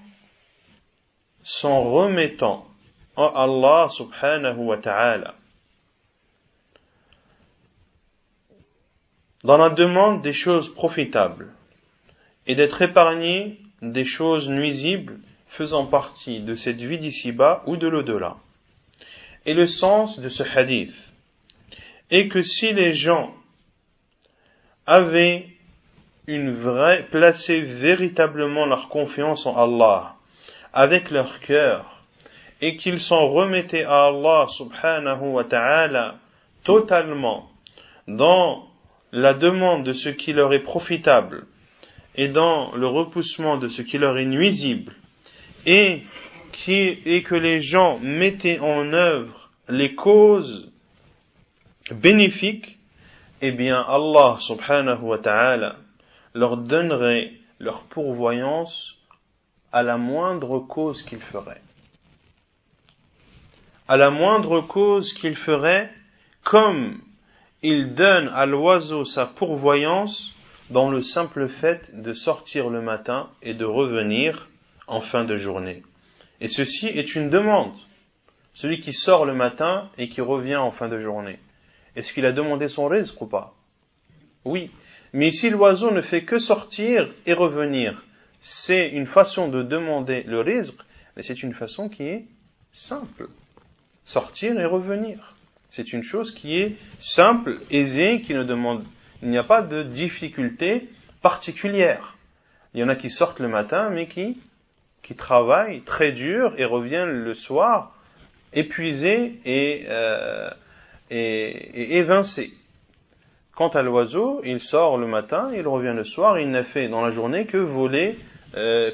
s'en remettant en Allah subhanahu wa ta'ala, dans la demande des choses profitables, et d'être épargné des choses nuisibles faisant partie de cette vie d'ici-bas ou de l'au-delà. Et le sens de ce hadith est que si les gens avaient placé véritablement leur confiance en Allah, avec leur cœur et qu'ils s'en remettaient à Allah subhanahu wa ta'ala totalement dans la demande de ce qui leur est profitable et dans le repoussement de ce qui leur est nuisible, et que les gens mettaient en œuvre les causes bénéfiques, eh bien Allah subhanahu wa ta'ala leur donnerait leur pourvoyance à la moindre cause qu'ils feraient. À la moindre cause qu'ils feraient, comme il donne à l'oiseau sa pourvoyance dans le simple fait de sortir le matin et de revenir en fin de journée. Et ceci est une demande. Celui qui sort le matin et qui revient en fin de journée, est-ce qu'il a demandé son rizq ou pas? Oui. Mais ici, l'oiseau ne fait que sortir et revenir. C'est une façon de demander le rizq, mais c'est une façon qui est simple. Sortir et revenir. C'est une chose qui est simple, aisée, qui ne demande, il n'y a pas de difficulté particulière. Il y en a qui sortent le matin, mais qui travaillent très dur et reviennent le soir épuisés et évincés. Quant à l'oiseau, il sort le matin, il revient le soir, il n'a fait dans la journée que voler,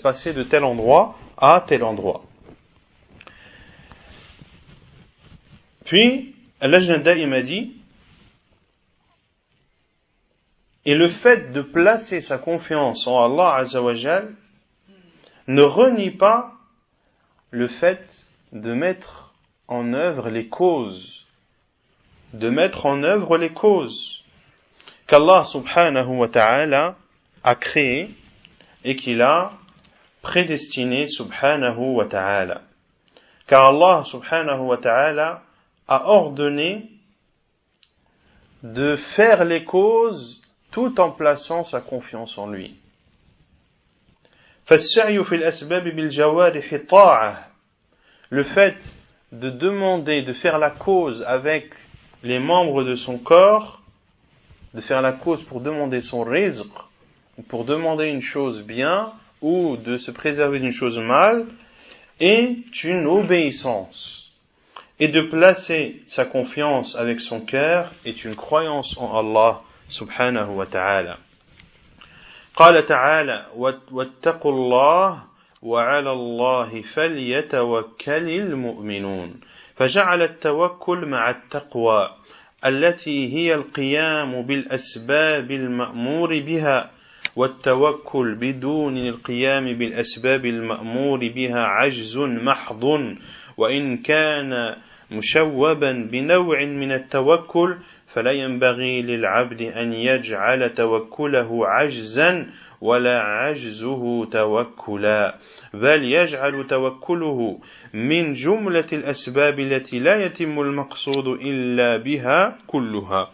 passer de tel endroit à tel endroit. Puis, Al-Lajna Da'ima dit, et le fait de placer sa confiance en Allah Azza wa Jal ne renie pas le fait de mettre en œuvre les causes, qu'Allah subhanahu wa ta'ala a créé et qu'il a prédestiné subhanahu wa ta'ala. Car Allah subhanahu wa ta'ala a ordonné de faire les causes tout en plaçant sa confiance en lui. فالسعي في الأسباب بالجوارح طاعة. Le fait de demander, de faire la cause avec les membres de son corps, de faire la cause pour demander son rizq, pour demander une chose bien, ou de se préserver d'une chose mal, est une obéissance. Et de placer sa confiance avec son cœur est une croyance en Allah subhanahu wa ta'ala. قال تعالى واتقوا الله وعلى الله فليتوكل المؤمنون فجعل التوكل مع التقوى التي هي القيام بالأسباب المأمور بها والتوكل بدون القيام بالأسباب المأمور بها عجز محض وإن كان مشوبا بنوع من التوكل فلا ينبغي للعبد أن يجعل توكله عجزا ولا عجزه توكلا بل يجعل توكله من جملة الأسباب التي لا يتم المقصود إلا بها كلها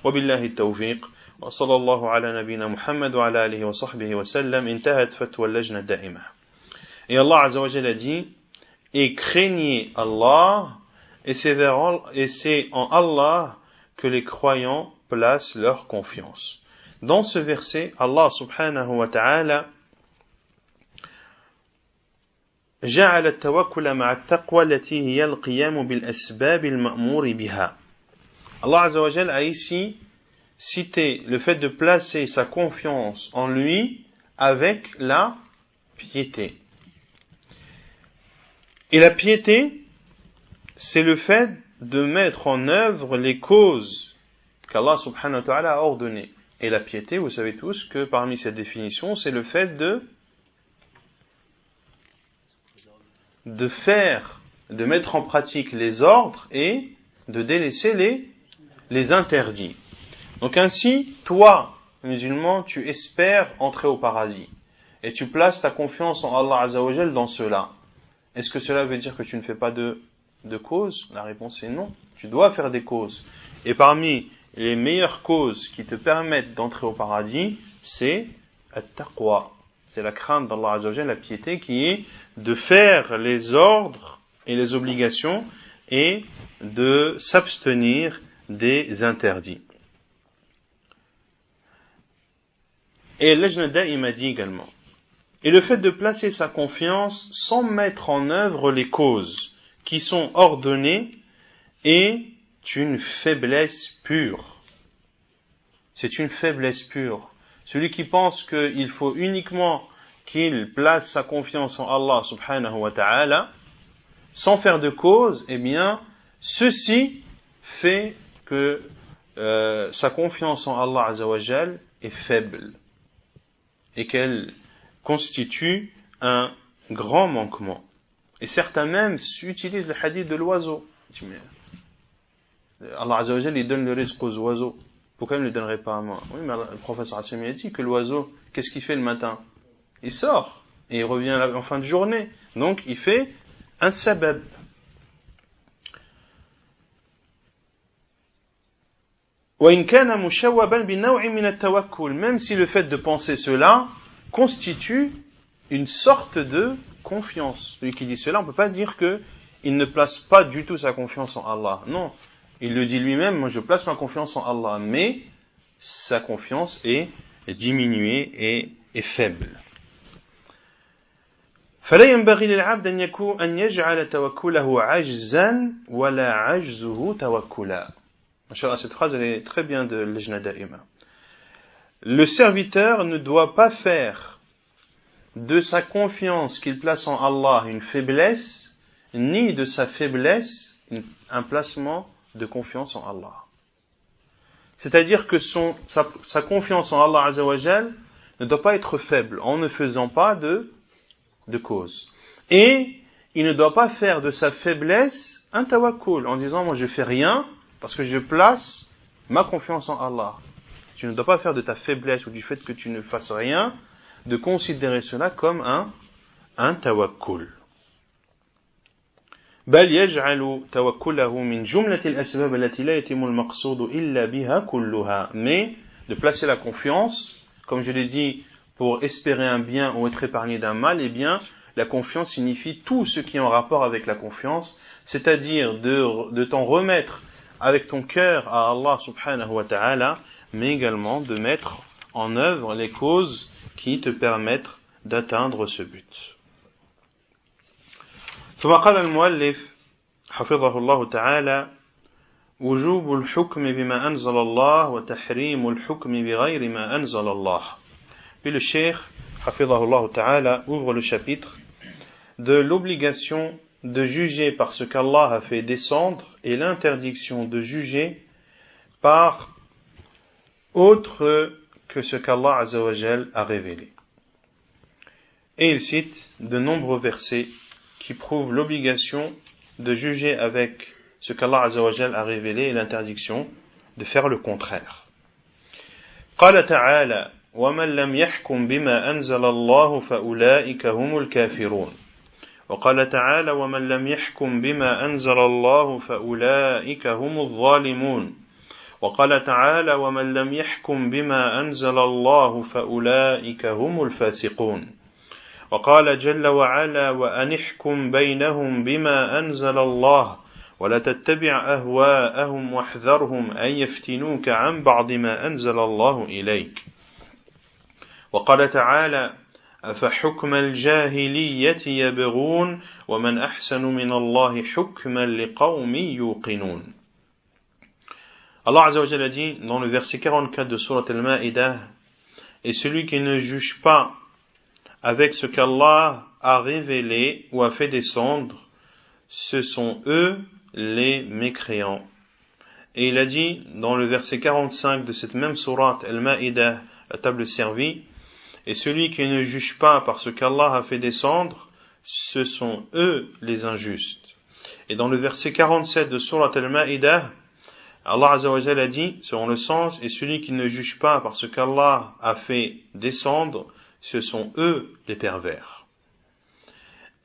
وبالله التوفيق وصلى الله على نبينا محمد وعلى آله وصحبه وسلم انتهت فتوى اللجنة الدائمة. Et Allah Azza wa Jalla dit, et craignez Allah, et c'est en Allah que les croyants placent leur confiance. Dans ce verset, Allah subhanahu wa ta'ala جعل التوكل مع التقوى التي هي القيام بالأسباب المأمور بها. Allah Azza wa Jalla a ici cité le fait de placer sa confiance en lui avec la piété. Et la piété, c'est le fait de mettre en œuvre les causes qu'Allah subhanahu wa ta'ala a ordonnées. Et la piété, vous savez tous que parmi ces définitions, c'est le fait de mettre en pratique les ordres et de délaisser les interdits. Donc ainsi, toi, musulman, tu espères entrer au paradis. Et tu places ta confiance en Allah Azza wa Jal dans cela. Est-ce que cela veut dire que tu ne fais pas de causes? La réponse est non. Tu dois faire des causes. Et parmi les meilleures causes qui te permettent d'entrer au paradis, c'est at-taqwa. C'est la crainte d'Allah Azza wa Jal, la piété, qui est de faire les ordres et les obligations et de s'abstenir des interdits. Et Lajna Da'ima dit également, Et le fait de placer sa confiance sans mettre en œuvre les causes qui sont ordonnées est une faiblesse pure. C'est une faiblesse pure. Celui qui pense qu'il faut uniquement qu'il place sa confiance en Allah subhanahu wa ta'ala, sans faire de cause, eh bien, ceci fait que sa confiance en Allah azza wa jal est faible et qu'elle constitue un grand manquement. Et certains même utilisent le hadith de l'oiseau. Allah azza wa jal, il donne le rizq aux oiseaux. Pourquoi il ne le donnerait pas à moi? Oui, mais le professeur Assemi a dit que l'oiseau, qu'est-ce qu'il fait le matin? Il sort et il revient en fin de journée. Donc il fait un sabab. Même si le fait de penser cela constitue une sorte de confiance. Celui qui dit cela, on ne peut pas dire qu'il ne place pas du tout sa confiance en Allah. Non, il le dit lui-même, moi je place ma confiance en Allah, mais sa confiance est diminuée et est faible. فلا ينبغي للعبد أن يجعل توكله عجزا ولا عجزه توكلا. Cette phrase elle est très bien de Lejna Da'ima. Le serviteur ne doit pas faire de sa confiance qu'il place en Allah une faiblesse, ni de sa faiblesse un placement de confiance en Allah. C'est-à-dire que sa confiance en Allah Azza wa Jal ne doit pas être faible en ne faisant pas de cause. Et il ne doit pas faire de sa faiblesse un tawakkul en disant moi je fais rien parce que je place ma confiance en Allah. Tu ne dois pas faire de ta faiblesse ou du fait que tu ne fasses rien de considérer cela comme un tawakkul. بل يجعل توكله من جملة الأسباب التي لا يتم المقصود إلا بها كلها. Mais de placer la confiance, comme je l'ai dit, pour espérer un bien ou être épargné d'un mal, eh bien, la confiance signifie tout ce qui est en rapport avec la confiance, c'est-à-dire de t'en remettre avec ton cœur à Allah subhanahu wa ta'ala, mais également de mettre en œuvre les causes qui te permettent d'atteindre ce but. ثم قال المؤلف حفظه الله تعالى وجوب الحكم بما أنزل الله وتحريم الحكم بغير ما أنزل الله. Puis le cheikh حفظه الله تعالى ouvre le chapitre de l'obligation de juger par ce qu'Allah a fait descendre et l'interdiction de juger par autre que ce qu'Allah Azza wa Jal a révélé. Et il cite de nombreux versets qui prouvent l'obligation de juger avec ce qu'Allah Azza wa Jal a révélé et l'interdiction de faire le contraire. قال تعالى ومن لم يحكم بما أنزل الله فأولئك هم الكافرون. وقال تعالى ومن لم يحكم بما أنزل الله فأولئك هم الظالمون. وقال تعالى ومن لم يحكم بما أنزل الله فأولئك هم الفاسقون. وقال جل وعلا وأن احكم بينهم بما أنزل الله ولا تتبع أهواءهم واحذرهم أن يفتنوك عن بعض ما أنزل الله إليك. وقال تعالى أفحكم الجاهلية يبغون ومن أحسن من الله حكما لقوم يوقنون. Allah Azza wa Jalla a dit dans le verset 44 de Surat Al-Ma'idah, et celui qui ne juge pas avec ce qu'Allah a révélé ou a fait descendre, ce sont eux les mécréants. Et il a dit dans le verset 45 de cette même Surat Al-Ma'idah, la table servie, et celui qui ne juge pas par ce qu'Allah a fait descendre, ce sont eux les injustes. Et dans le verset 47 de Surat Al-Ma'idah, Allah Azza wa Jalla a dit, selon le sens, et celui qui ne juge pas par ce qu'Allah a fait descendre, ce sont eux les pervers.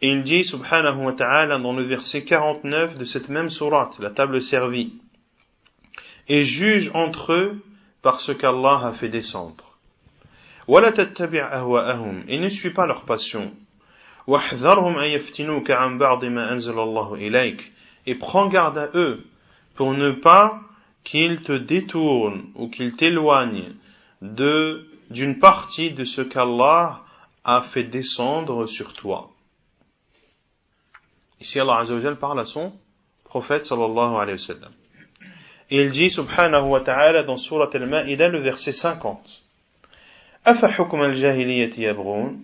Et il dit, subhanahu wa ta'ala, dans le verset 49 de cette même sourate, la table servie, et juge entre eux par ce qu'Allah a fait descendre. وَلَا تَتَّبِعْ أَهْوَاءَهُمْ, et ne suis pas leur passion. وَاحْذَرْهُمْ أَن يَفْتِنُوكَ عَنْ بَعْضِ مَا أَنزَلَ اللَّهُ إِلَيْكَ, et prends garde à eux pour ne pas qu'ils te détournent ou qu'ils t'éloignent d'une partie de ce qu'Allah a fait descendre sur toi. Ici, Allah Azza wa Jal parle à son prophète sallallahu alayhi wa sallam. Et il dit, subhanahu wa ta'ala, dans Surat Al-Ma'idah, le verset 50. Afa hukm al-jahiliyyati yabghun?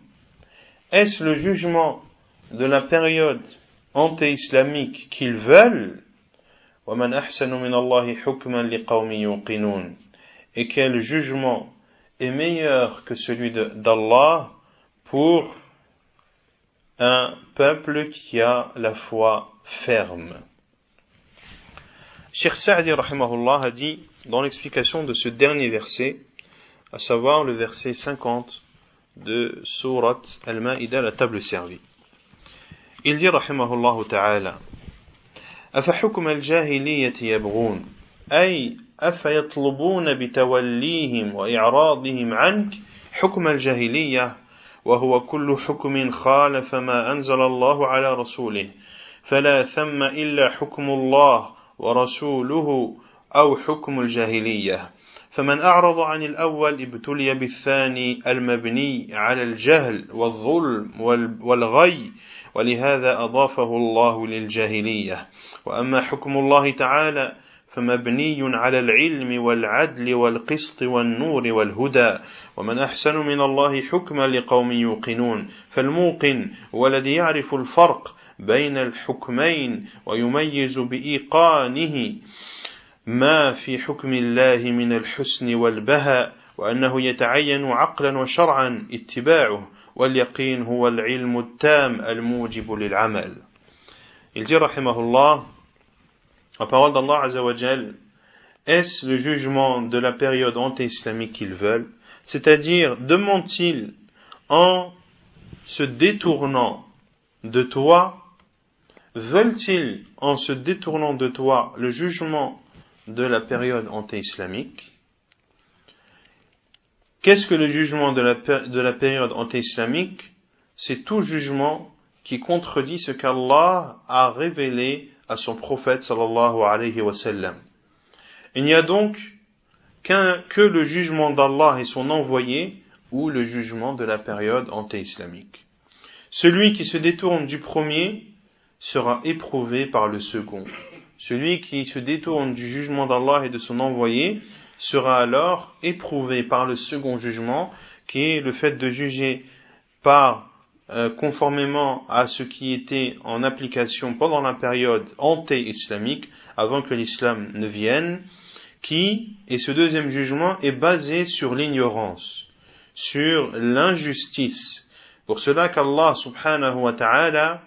Est-ce le jugement de la période anté-islamique qu'ils veulent? Wa man ahsanu min Allahi hukman liqawmin yuqinun. Et quel jugement est meilleur que celui d'Allah pour un peuple qui a la foi ferme. Cheikh Sa'di rahimahullah a dit dans l'explication de ce dernier verset, à savoir le verset 50 de Surat Al-Ma'idah, la table servie. Il dit rahimahullah ta'ala: أفحكم الجاهلية يبغون أي أفيطلبون بتوليهم وإعراضهم عنك حكم الجاهلية وهو كل حكم خالف ما أنزل الله على رسوله فلا ثم إلا حكم الله ورسوله أو حكم الجاهلية فمن أعرض عن الأول ابتلي بالثاني المبني على الجهل والظلم والغي ولهذا أضافه الله للجاهلية وأما حكم الله تعالى فمبني على العلم والعدل والقسط والنور والهدى ومن أحسن من الله حكما لقوم يوقنون فالموقن هو الذي يعرف الفرق بين الحكمين ويميز بإيقانه ما في حكم الله من الحسن والبهاء وأنه يتعين عقلا وشرعا اتباعه واليقين هو العلم التام الموجب للعمل. Il dit rahimahullah, la parole d'Allah Azza wa Jal, est-ce le jugement de la période anté-islamique qu'ils veulent? C'est-à-dire, demandent-ils en se détournant de toi, veulent-ils en se détournant de toi le jugement de la période anté-islamique? Qu'est-ce que le jugement de la période anté-islamique? C'est tout jugement qui contredit ce qu'Allah a révélé à son prophète sallallahu alayhi wa sallam. Il n'y a donc que le jugement d'Allah et son envoyé ou le jugement de la période anté-islamique. Celui qui se détourne du premier sera éprouvé par le second. Celui qui se détourne du jugement d'Allah et de son envoyé sera alors éprouvé par le second jugement, qui est le fait de juger conformément à ce qui était en application pendant la période anté-islamique, avant que l'islam ne vienne, et ce deuxième jugement est basé sur l'ignorance, sur l'injustice. Pour cela qu'Allah subhanahu wa ta'ala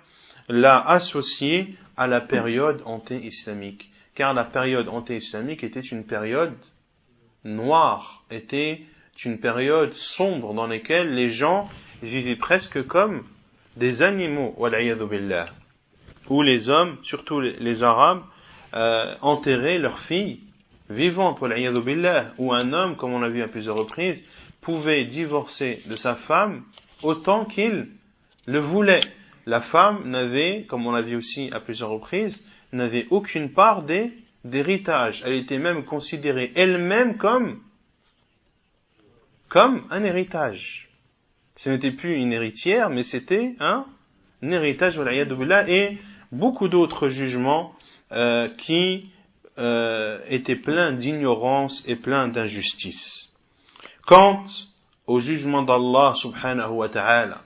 l'a associé à la période anté-islamique, car la période anté-islamique était une période noire, était une période sombre dans laquelle les gens vivaient presque comme des animaux, wal'iyadhu billah, où les hommes, surtout les Arabes, enterraient leurs filles vivantes, wal'iyadhu billah, où un homme, comme on l'a vu à plusieurs reprises, pouvait divorcer de sa femme autant qu'il le voulait. La femme n'avait, comme on l'a vu aussi à plusieurs reprises, n'avait aucune part d'héritage. Elle était même considérée elle-même comme un héritage. Ce n'était plus une héritière, mais c'était un héritage, wal'iyadu billah, et beaucoup d'autres jugements qui étaient pleins d'ignorance et pleins d'injustice. Quant au jugement d'Allah subhanahu wa ta'ala,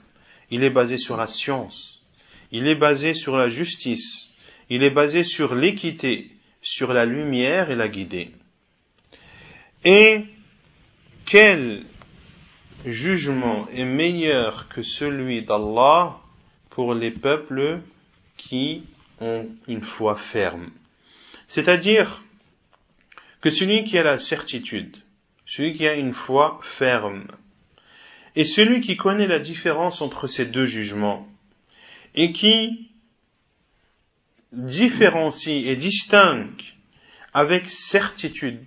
il est basé sur la science, il est basé sur la justice, il est basé sur l'équité, sur la lumière et la guidée. Et quel jugement est meilleur que celui d'Allah pour les peuples qui ont une foi ferme? C'est-à-dire que celui qui a la certitude, celui qui a une foi ferme, et celui qui connaît la différence entre ces deux jugements, et qui différencie et distingue avec certitude,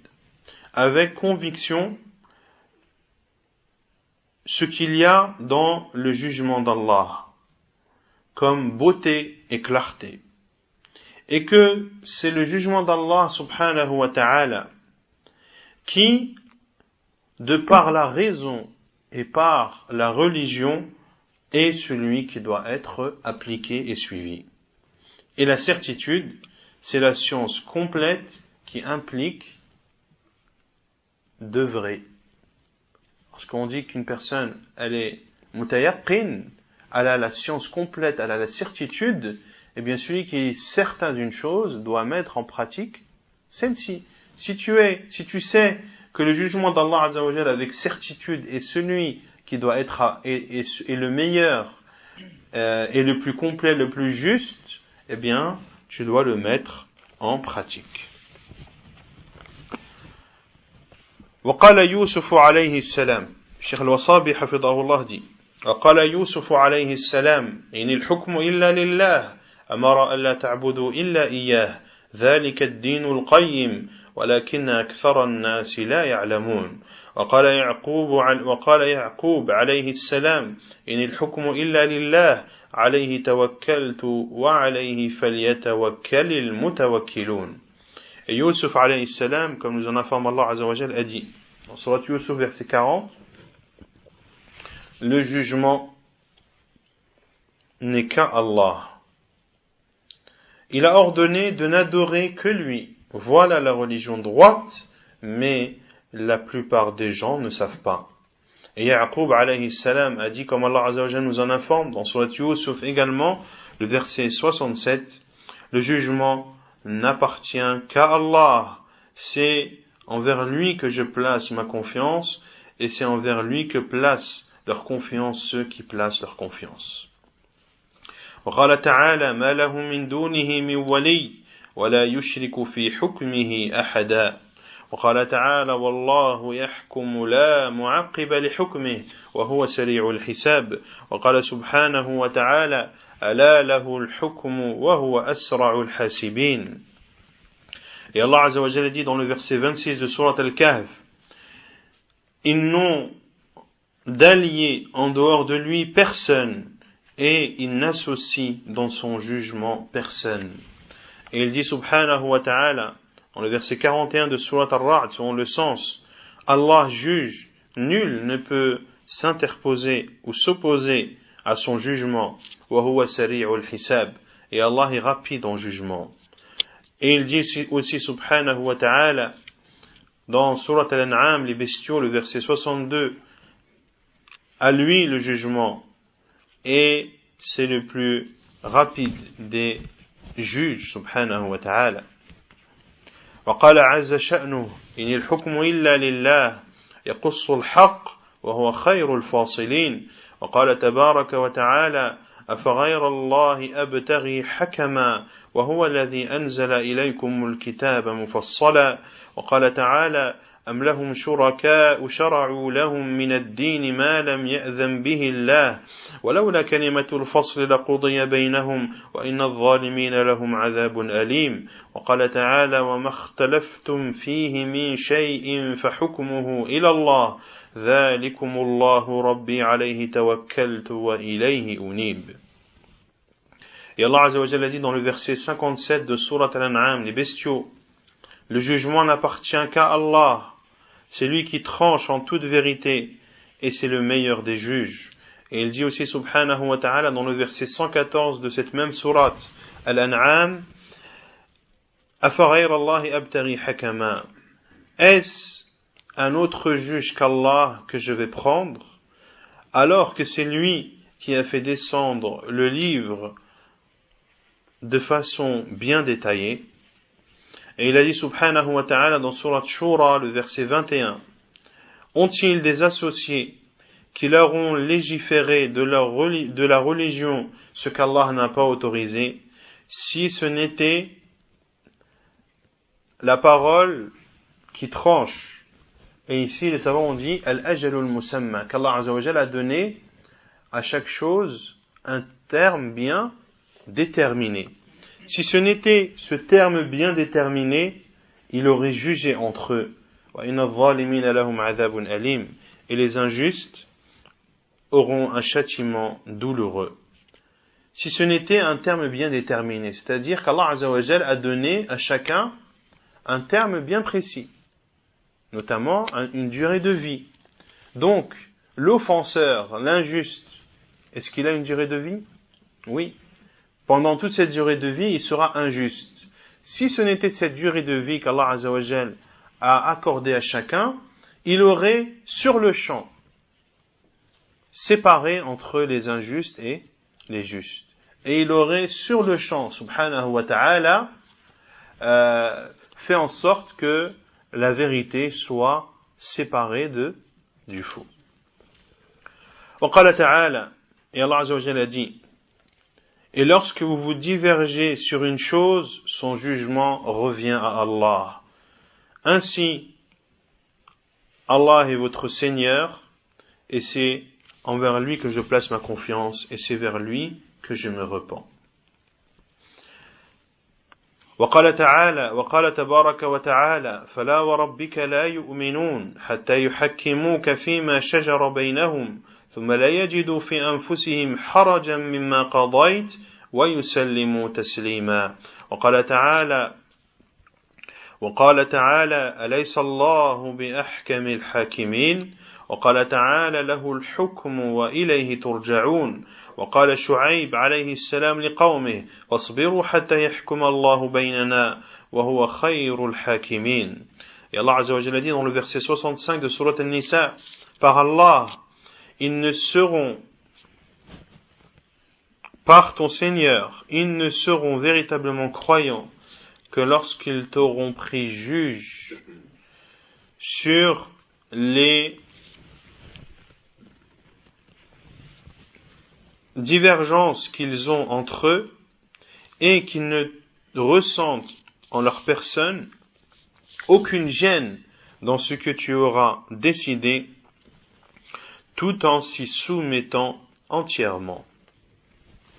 avec conviction, ce qu'il y a dans le jugement d'Allah, comme beauté et clarté, et que c'est le jugement d'Allah subhanahu wa ta'ala qui, de par la raison et par la religion, est celui qui doit être appliqué et suivi. Et la certitude, c'est la science complète qui implique d'œuvrer. Lorsqu'on dit qu'une personne, elle est mutayaqqin, elle a la science complète, elle a la certitude, eh bien celui qui est certain d'une chose doit mettre en pratique celle-ci. Si tu sais que le jugement d'Allah Azza wa Jal avec certitude est celui qui doit être est le meilleur et le plus complet, le plus juste, eh bien tu dois le mettre en pratique. وقال يوسف عليه السلام الشيخ الوصابي حفظه الله dit وقال يوسف عليه السلام إن الحكم إلا لله أمر ألا تعبدوا إلا إياه ذلك الدين القيم ولكن أكثر الناس لا يعلمون وقال يعقوب عليه السلام إن الحكم إلا لله عليه توكلت وعليه فليتوكل المتوكلون. Et Yusuf alayhi salam, comme nous en informe Allah Azza wa Jal, a dit, dans Surat Yusuf verset 40, le jugement n'est qu'à Allah. Il a ordonné de n'adorer que lui. Voilà la religion droite, mais la plupart des gens ne savent pas. Et Yaqub alayhi salam a dit, comme Allah Azza wa Jal nous en informe, dans Surat Yusuf également, le verset 67, le jugement n'appartient qu'à Allah. C'est envers lui que je place ma confiance, et c'est envers lui que placent leur confiance ceux qui placent leur confiance. وقال تعالى ما لهم من دونه من ولي ولا يشرك في حكمه أحدا وقال تعالى والله يحكم لا معقب لحكمه وهو سريع الحساب وقال سبحانه وتعالى ألا له الحكم وهو أسرع الحاسبين. Et Allah Azza wa Jalla dit dans le verset 26 de Surat Al-Kahf, ils n'ont d'allié en dehors de lui personne et il n'associe dans son jugement personne. Et il dit subhanahu wa ta'ala dans le verset 41 de Surat Ar-Ra'd, selon le sens, Allah juge, nul ne peut s'interposer ou s'opposer à son jugement, wa huwa sari'ul hisab, et Allah est rapide en jugement. Et il dit aussi subhanahu wa ta'ala dans Surat Al-An'am, les bestiaux, le verset 62, à lui le jugement, et c'est le plus rapide des juges subhanahu wa ta'ala. وقال عز شأنه إن الحكم إلا لله يقص الحق وهو خير الفاصلين وقال تبارك وتعالى أفغير الله أبتغي حكما وهو الذي أنزل إليكم الكتاب مفصلا وقال تعالى أم لهم شركاء شرعوا لهم من الدين ما لم يأذن به الله ولولا كلمة الفصل لقضي بينهم وإن الظالمين لهم عذاب أليم وقال تعالى وما اختلفتم فيه من شيء فحكمه إلى الله ذلكم الله ربي عليه توكلت وإليه أنيب. Et Allah Azza wa Jalla dit dans le verset 57 de Surat Al-An'am, les bestiaux, le jugement n'appartient qu'à Allah, c'est lui qui tranche en toute vérité, et c'est le meilleur des juges. Et il dit aussi subhanahu wa ta'ala dans le verset 114 de cette même Surat Al-An'am, أَفَغَيْرَ اللَّهِ أَبْتَغِي حَكَمًا. Est-ce un autre juge qu'Allah que je vais prendre, alors que c'est lui qui a fait descendre le livre de façon bien détaillée. Et il a dit subhanahu wa ta'ala dans Surat Shura, le verset 21, ont-ils des associés qui leur ont légiféré de la religion ce qu'Allah n'a pas autorisé, si ce n'était la parole qui tranche. Et ici les savants ont dit al-ajalul musamma, qu'Allah Azza wa Jalla a donné à chaque chose un terme bien déterminé. Si ce n'était ce terme bien déterminé, il aurait jugé entre eux. Et les injustes auront un châtiment douloureux. Si ce n'était un terme bien déterminé, c'est-à-dire qu'Allah Azza wa Jal a donné à chacun un terme bien précis, notamment une durée de vie. Donc, l'offenseur, l'injuste, est-ce qu'il a une durée de vie? Oui. Pendant toute cette durée de vie, il sera injuste. Si ce n'était cette durée de vie qu'Allah Azza wa Jal a accordée à chacun, il aurait sur le champ séparé entre les injustes et les justes. Et il aurait sur le champ, subhanahu wa ta'ala, fait en sorte que la vérité soit séparée du faux. وقال تعالى, et Allah Azza wa Jalla a dit, et lorsque vous vous divergez sur une chose, son jugement revient à Allah. Ainsi, Allah est votre Seigneur, et c'est envers lui que je place ma confiance, et c'est vers lui que je me repens. وقال تعالى, وقال تبارك وتعالى, فلا وربك لا يؤمنون حتى يحكموك فيما شجر بينهم ثم لا يجدوا في أنفسهم حرجا مما قضيت ويسلموا تسليما. وقال تعالى أليس الله بأحكم الحاكمين. وقال تعالى له الحكم وإليه ترجعون. وقال شعيب عليه السلام لقومه فاصبروا حتى يحكم الله بيننا وهو خير الحاكمين. Et Allah Azza wa Jalla dit dans le verset 65 de Surat An-Nisa, par Allah, ils ne seront, par ton Seigneur, ils ne seront véritablement croyants que lorsqu'ils t'auront pris juge sur les divergences qu'ils ont entre eux et qu'ils ne ressentent en leur personne aucune gêne dans ce que tu auras décidé, tout en s'y soumettant entièrement.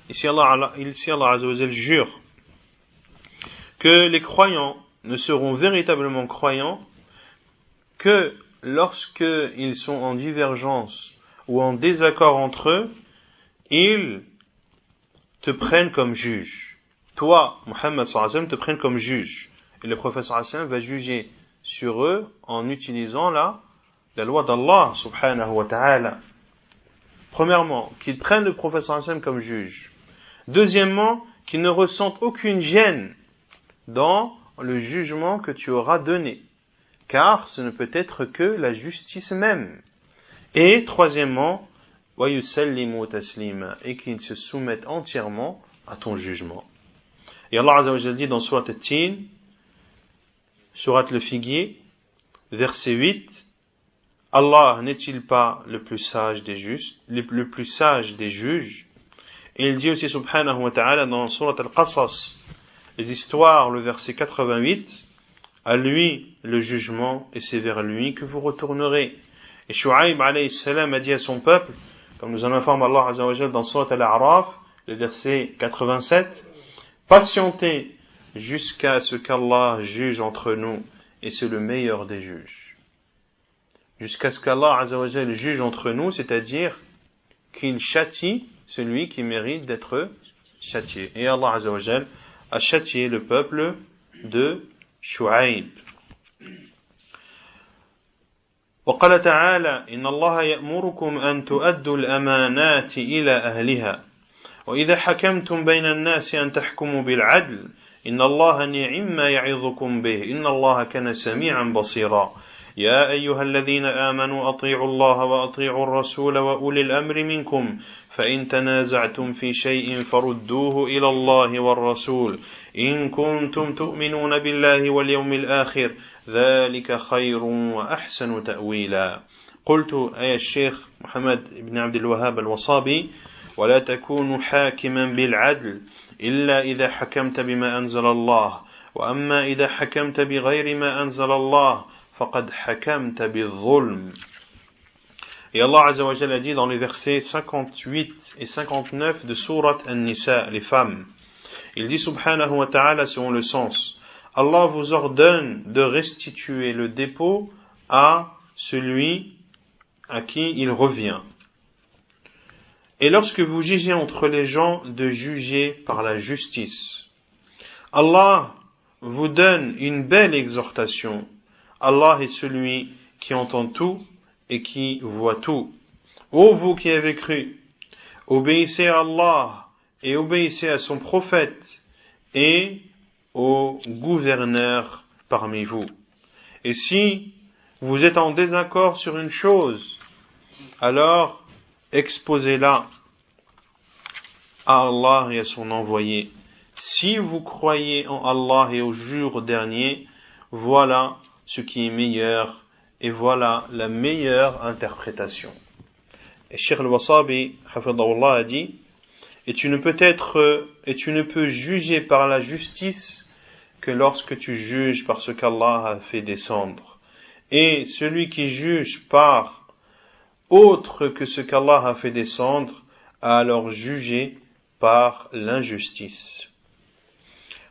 Ici Allah Azza wa Jalla jure que les croyants ne seront véritablement croyants que lorsqu'ils sont en divergence ou en désaccord entre eux, ils te prennent comme juge. Toi, Muhammad sallallahu alayhi wa sallam, te prennent comme juge. Et le prophète sallallahu alayhi wa sallam va juger sur eux en utilisant la loi d'Allah subhanahu wa ta'ala. Premièrement, qu'ils prennent le prophète sallallahu alayhi wa sallam comme juge. Deuxièmement, qu'ils ne ressentent aucune gêne dans le jugement que tu auras donné, car ce ne peut être que la justice même. Et troisièmement, وَيُسَلِّمُوا تَسْلِيمًا, et qu'ils se soumettent entièrement à ton jugement. Et Allah Azza wa Jalla dit dans Surat At-Tin, Surat le figuier, verset 8, Allah n'est-il pas le plus sage des justes, le plus sage des juges? Et il dit aussi subhanahu wa ta'ala dans Surat Al-Qasas, les histoires, le verset 88, à lui le jugement et c'est vers lui que vous retournerez. Et Shu'aib alayhi salam a dit à son peuple, comme nous en informe Allah Azza wa Jalla dans Surat Al-A'raf, le verset 87, patientez jusqu'à ce qu'Allah juge entre nous, et c'est le meilleur des juges. Jusqu'à ce qu'Allah Azza wa Jalla juge entre nous, c'est-à-dire qu'il châtie celui qui mérite d'être châtié. Et Allah Azza wa Jalla a châtié le peuple de Shu'aib. وقال تعالى إن الله يأمركم أن تؤدوا الأمانات إلى أهلها وإذا حكمتم بين الناس أن تحكموا بالعدل إن الله نعم ما يعظكم به إن الله كان سميعا بصيرا يا أيها الذين آمنوا أطيعوا الله وأطيعوا الرسول وأولي الأمر منكم فإن تنازعتم في شيء فردوه إلى الله والرسول إن كنتم تؤمنون بالله واليوم الآخر ذلك خير وأحسن تأويلا. قلت أي الشيخ محمد بن عبد الوهاب الوصابي ولا تكون حاكما بالعدل إلا إذا حكمت بما أنزل الله وأما إذا حكمت بغير ما أنزل الله فقد حكمت بالظلم. Et Allah Azza wa Jalla dit dans les versets 58 et 59 de Surat An-Nisa, les femmes, il dit subhanahu wa ta'ala selon le sens, Allah vous ordonne de restituer le dépôt à celui à qui il revient. Et lorsque vous jugez entre les gens, de juger par la justice. Allah vous donne une belle exhortation. Allah est celui qui entend tout et qui voit tout. Ô vous qui avez cru, obéissez à Allah et obéissez à son prophète et aux gouverneurs parmi vous. Et si vous êtes en désaccord sur une chose, alors exposez-la à Allah et à son envoyé. Si vous croyez en Allah et au jour dernier, voilà ce qui est meilleur et voilà la meilleure interprétation. Et Cheikh al-Wasabi, hafidhahullah, a dit, et tu ne peux juger par la justice que lorsque tu juges par ce qu'Allah a fait descendre. Et celui qui juge par autre que ce qu'Allah a fait descendre a alors jugé par l'injustice.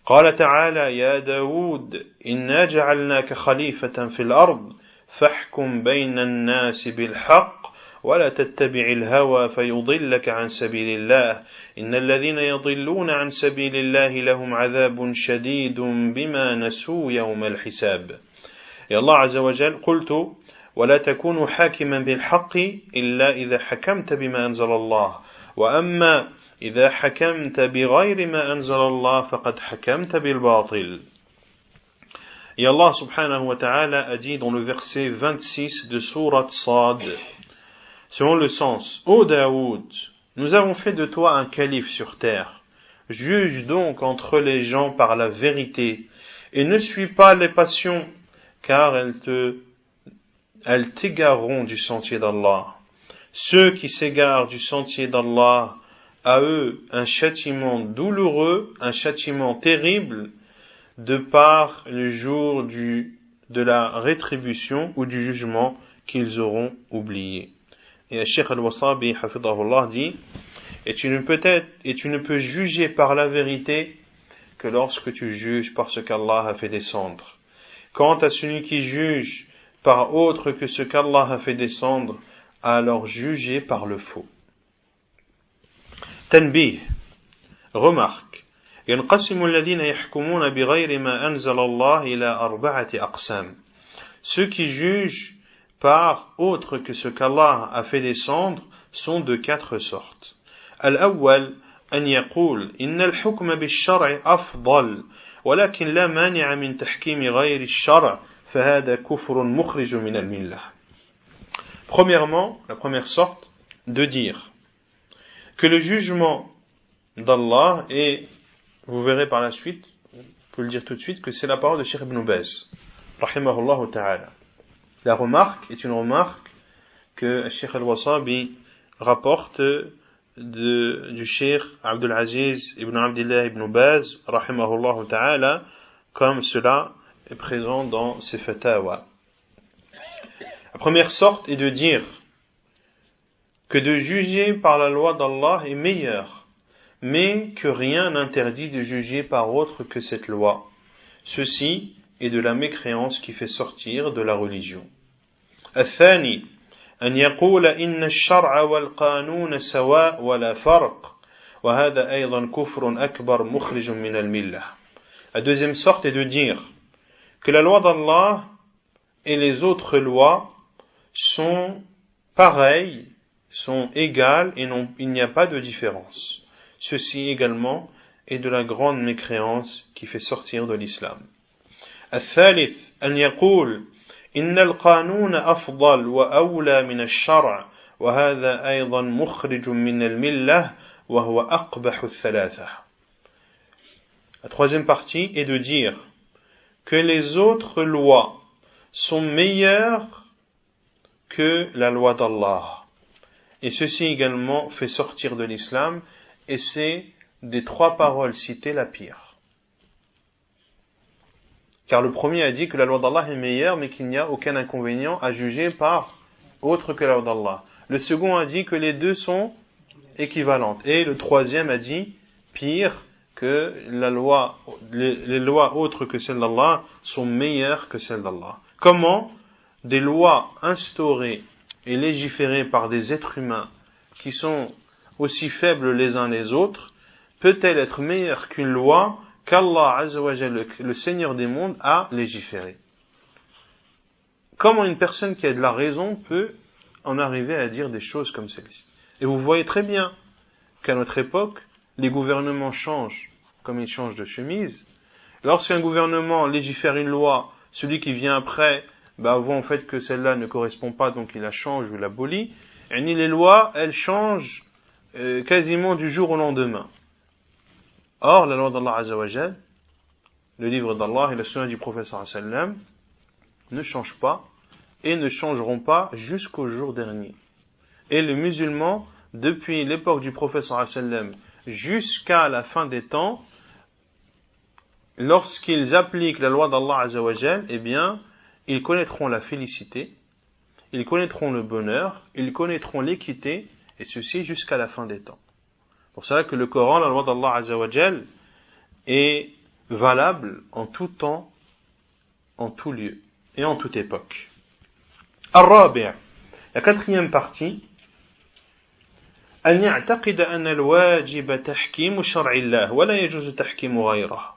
قال تعالى يا داود إنا جعلناك خليفة في الأرض فاحكم بين الناس بالحق ولا تتبع الهوى فيضلك عن سبيل الله إن الذين يضلون عن سبيل الله لهم عذاب شديد بما نسوا يوم الحساب. Et Allah Azza wa Jal قلت ولا تكونوا حاكما بالحق إلا إذا حكمت بما أنزل الله وأما إذا حكمت بغير ما أنزل الله فقد حكمت بالباطل. Et Allah subhanahu wa ta'ala a dit dans le verset 26 de Surat Sad, selon le sens, Ô Daoud, nous avons fait de toi un calife sur terre. Juge donc entre les gens par la vérité et ne suis pas les passions, car elles t'égareront du sentier d'Allah. Ceux qui s'égarent du sentier d'Allah, à eux un châtiment douloureux, un châtiment terrible, de par le jour de la rétribution ou du jugement qu'ils auront oublié. Et Cheikh al-Wasabi, hafidhahullah, dit, et tu ne peux juger par la vérité que lorsque tu juges par ce qu'Allah a fait descendre. Quant à celui qui juge par autre que ce qu'Allah a fait descendre, alors jugé par le faux. Tanbih, remarque, ينقسم الذين يحكمون بغير ما أنزل الله إلى أربعة أقسام. Ceux qui jugent par autre que ce qu'Allah a fait descendre sont de 4 sortes. الأول أن يقول إن الحكم بالشرع أفضل ولكن لا مانع من تحكيم غير الشرع فهذا كفر مخرج من الملة. Premièrement, la première sorte, de dire que le jugement d'Allah, et vous verrez par la suite, on peut le dire tout de suite, que c'est la parole de Cheikh Ibn Baz, rahimahullah ta'ala. La remarque est une remarque que Cheikh al-Wasabi rapporte du Cheikh Abdul Aziz ibn Abdillah ibn Baz, rahimahullah ta'ala, comme cela est présent dans ses fatawa. La première sorte est de dire que de juger par la loi d'Allah est meilleur, mais que rien n'interdit de juger par autre que cette loi. Ceci est de la mécréance qui fait sortir de la religion. الثاني أن يقول إن الشرع والقانون سواء ولا فرق وهذا أيضا كفر أكبر مخرج من الملة. La deuxième sorte est de dire que la loi d'Allah et les autres lois sont pareilles, sont égales et il n'y a pas de différence. Ceci également est de la grande mécréance qui fait sortir de l'islam. الثالث أن يقول إن القانون أفضل وأولى من الشرع وهذا أيضا مخرج من الملة وهو أقبح الثلاثة. La troisième partie est de dire que les autres lois sont meilleures que la loi d'Allah. Et ceci également fait sortir de l'islam, et c'est des 3 paroles citées la pire. Car le premier a dit que la loi d'Allah est meilleure, mais qu'il n'y a aucun inconvénient à juger par autre que la loi d'Allah. Le second a dit que les deux sont équivalentes. Et le troisième a dit, pire, que les lois autres que celles d'Allah sont meilleures que celles d'Allah. Comment des lois instaurées et légiférées par des êtres humains qui sont aussi faibles les uns les autres peut-elle être meilleure qu'une loi qu'Allah Azza wa Jalla, le Seigneur des mondes, a légiférée? Comment une personne qui a de la raison peut en arriver à dire des choses comme celle-ci? Et vous voyez très bien qu'à notre époque, les gouvernements changent comme ils changent de chemise. Lorsqu'un gouvernement légifère une loi, celui qui vient après voit en fait que celle-là ne correspond pas, donc il la change ou l'abolit. Et ni les lois, elles changent quasiment du jour au lendemain. Or, la loi d'Allah Azza wa Jal, le livre d'Allah et la sunna du prophète sallallahu alayhi wa sallam ne changent pas et ne changeront pas jusqu'au jour dernier. Et les musulmans, depuis l'époque du prophète sallallahu alayhi wa sallam jusqu'à la fin des temps, lorsqu'ils appliquent la loi d'Allah Azza wa Jal, eh bien, ils connaîtront la félicité, ils connaîtront le bonheur, ils connaîtront l'équité, et ceci jusqu'à la fin des temps. Pour cela que le Coran, la loi d'Allah Azza wa Jal, est valable en tout temps, en tout lieu, et en toute époque. Ar-Rabi', la quatrième partie, أن يعتقد أن الواجب تحكيم شرع الله ولا يجوز تحكيم غيره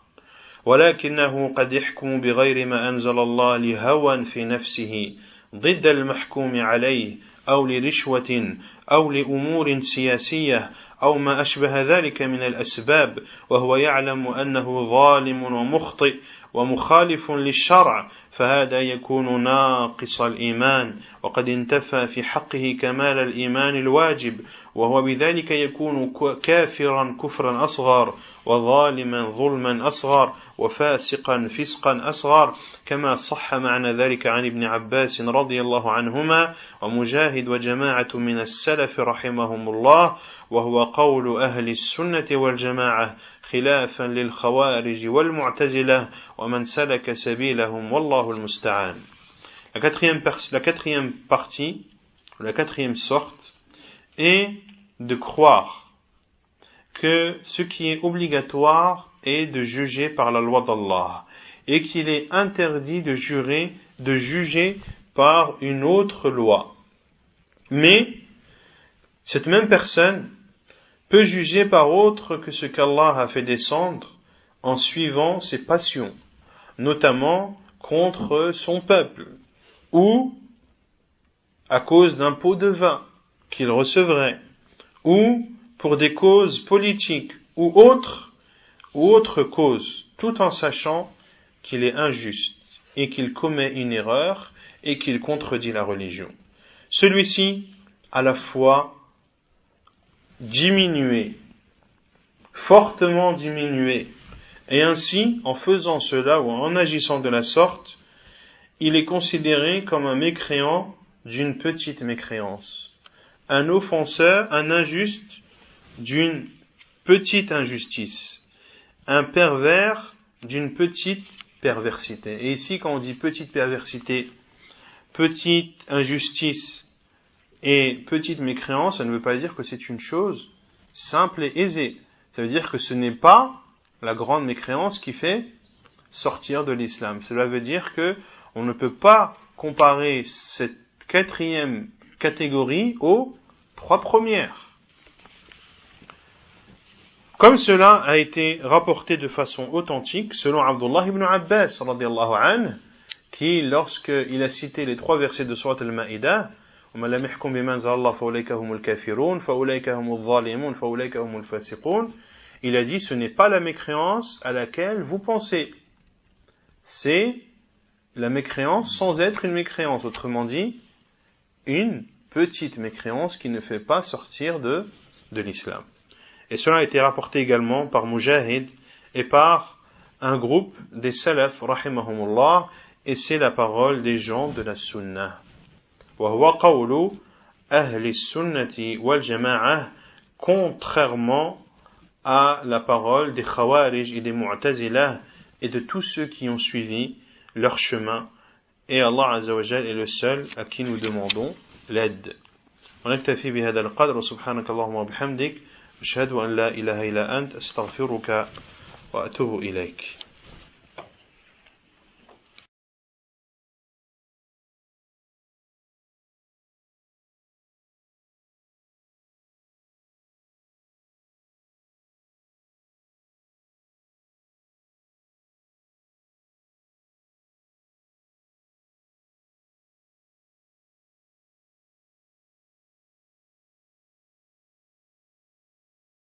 ولكنه قد يحكم بغير ما أنزل الله لهوى في نفسه ضد المحكوم عليه أو لرشوة أو لأمور سياسية أو ما أشبه ذلك من الأسباب وهو يعلم أنه ظالم ومخطئ ومخالف للشرع فهذا يكون ناقص الإيمان وقد انتفى في حقه كمال الإيمان الواجب وهو بذلك يكون كافرا كفرا أصغر وظالما ظلما أصغر وفاسقا فسقا أصغر كما صح معنى ذلك عن ابن عباس رضي الله عنهما ومجاهد وجماعة من السلف رحمهم الله وهو قول أهل السنة والجماعة خلافا للخوارج والمعتزلة ومن سلك سبيلهم والله المستعان. La quatrième partie, la quatrième sorte, est de croire que ce qui est obligatoire est de juger par la loi d'Allah et qu'il est interdit de juger par une autre loi. Mais cette même personne peut juger par autre que ce qu'Allah a fait descendre en suivant ses passions, notamment contre son peuple, ou à cause d'un pot de vin qu'il recevrait, ou pour des causes politiques, ou autre cause, tout en sachant qu'il est injuste, et qu'il commet une erreur, et qu'il contredit la religion. Celui-ci, à la fois, diminué, fortement diminué, et ainsi, en faisant cela ou en agissant de la sorte, il est considéré comme un mécréant d'une petite mécréance, un offenseur, un injuste d'une petite injustice, un pervers d'une petite perversité. Et ici, quand on dit petite perversité, petite injustice et petite mécréance, ça ne veut pas dire que c'est une chose simple et aisée. Ça veut dire que ce n'est pas la grande mécréance qui fait sortir de l'islam. Cela veut dire que on ne peut pas comparer cette quatrième catégorie aux trois premières. Comme cela a été rapporté de façon authentique, selon Abdullah ibn Abbas, radiyallahu anhu, qui, lorsqu'il a cité les trois versets de Surat al-Ma'idah, وَمَنْ لَمْ يَحْكُمْ بِمَا أَنزَلَ اللَّهُ فَأُولَئِكَ هُمُ الْكَافِرُونَ فَأُولَئِكَ هُمُ الظَّالِمُونَ فَأُولَئِكَ هُمُ الْفَاسِقُونَ, il a dit, ce n'est pas la mécréance à laquelle vous pensez. C'est la mécréance sans être une mécréance. Autrement dit, une petite mécréance qui ne fait pas sortir de l'islam. Et cela a été rapporté également par Mujahid et par un groupe des salaf, rahimahumullah, et c'est la parole des gens de la sunnah. وهو قول أهل السنة والجماعة, contrairement à la parole des Khawarij et des Mu'tazilah et de tous ceux qui ont suivi leur chemin. Et Allah Azza wa Jal est le seul à qui nous demandons l'aide. ونكتفي بهذا القدر وسبحانك اللهم وبحمدك أشهد أن لا إله إلا أنت أستغفرك وأتوب إليك.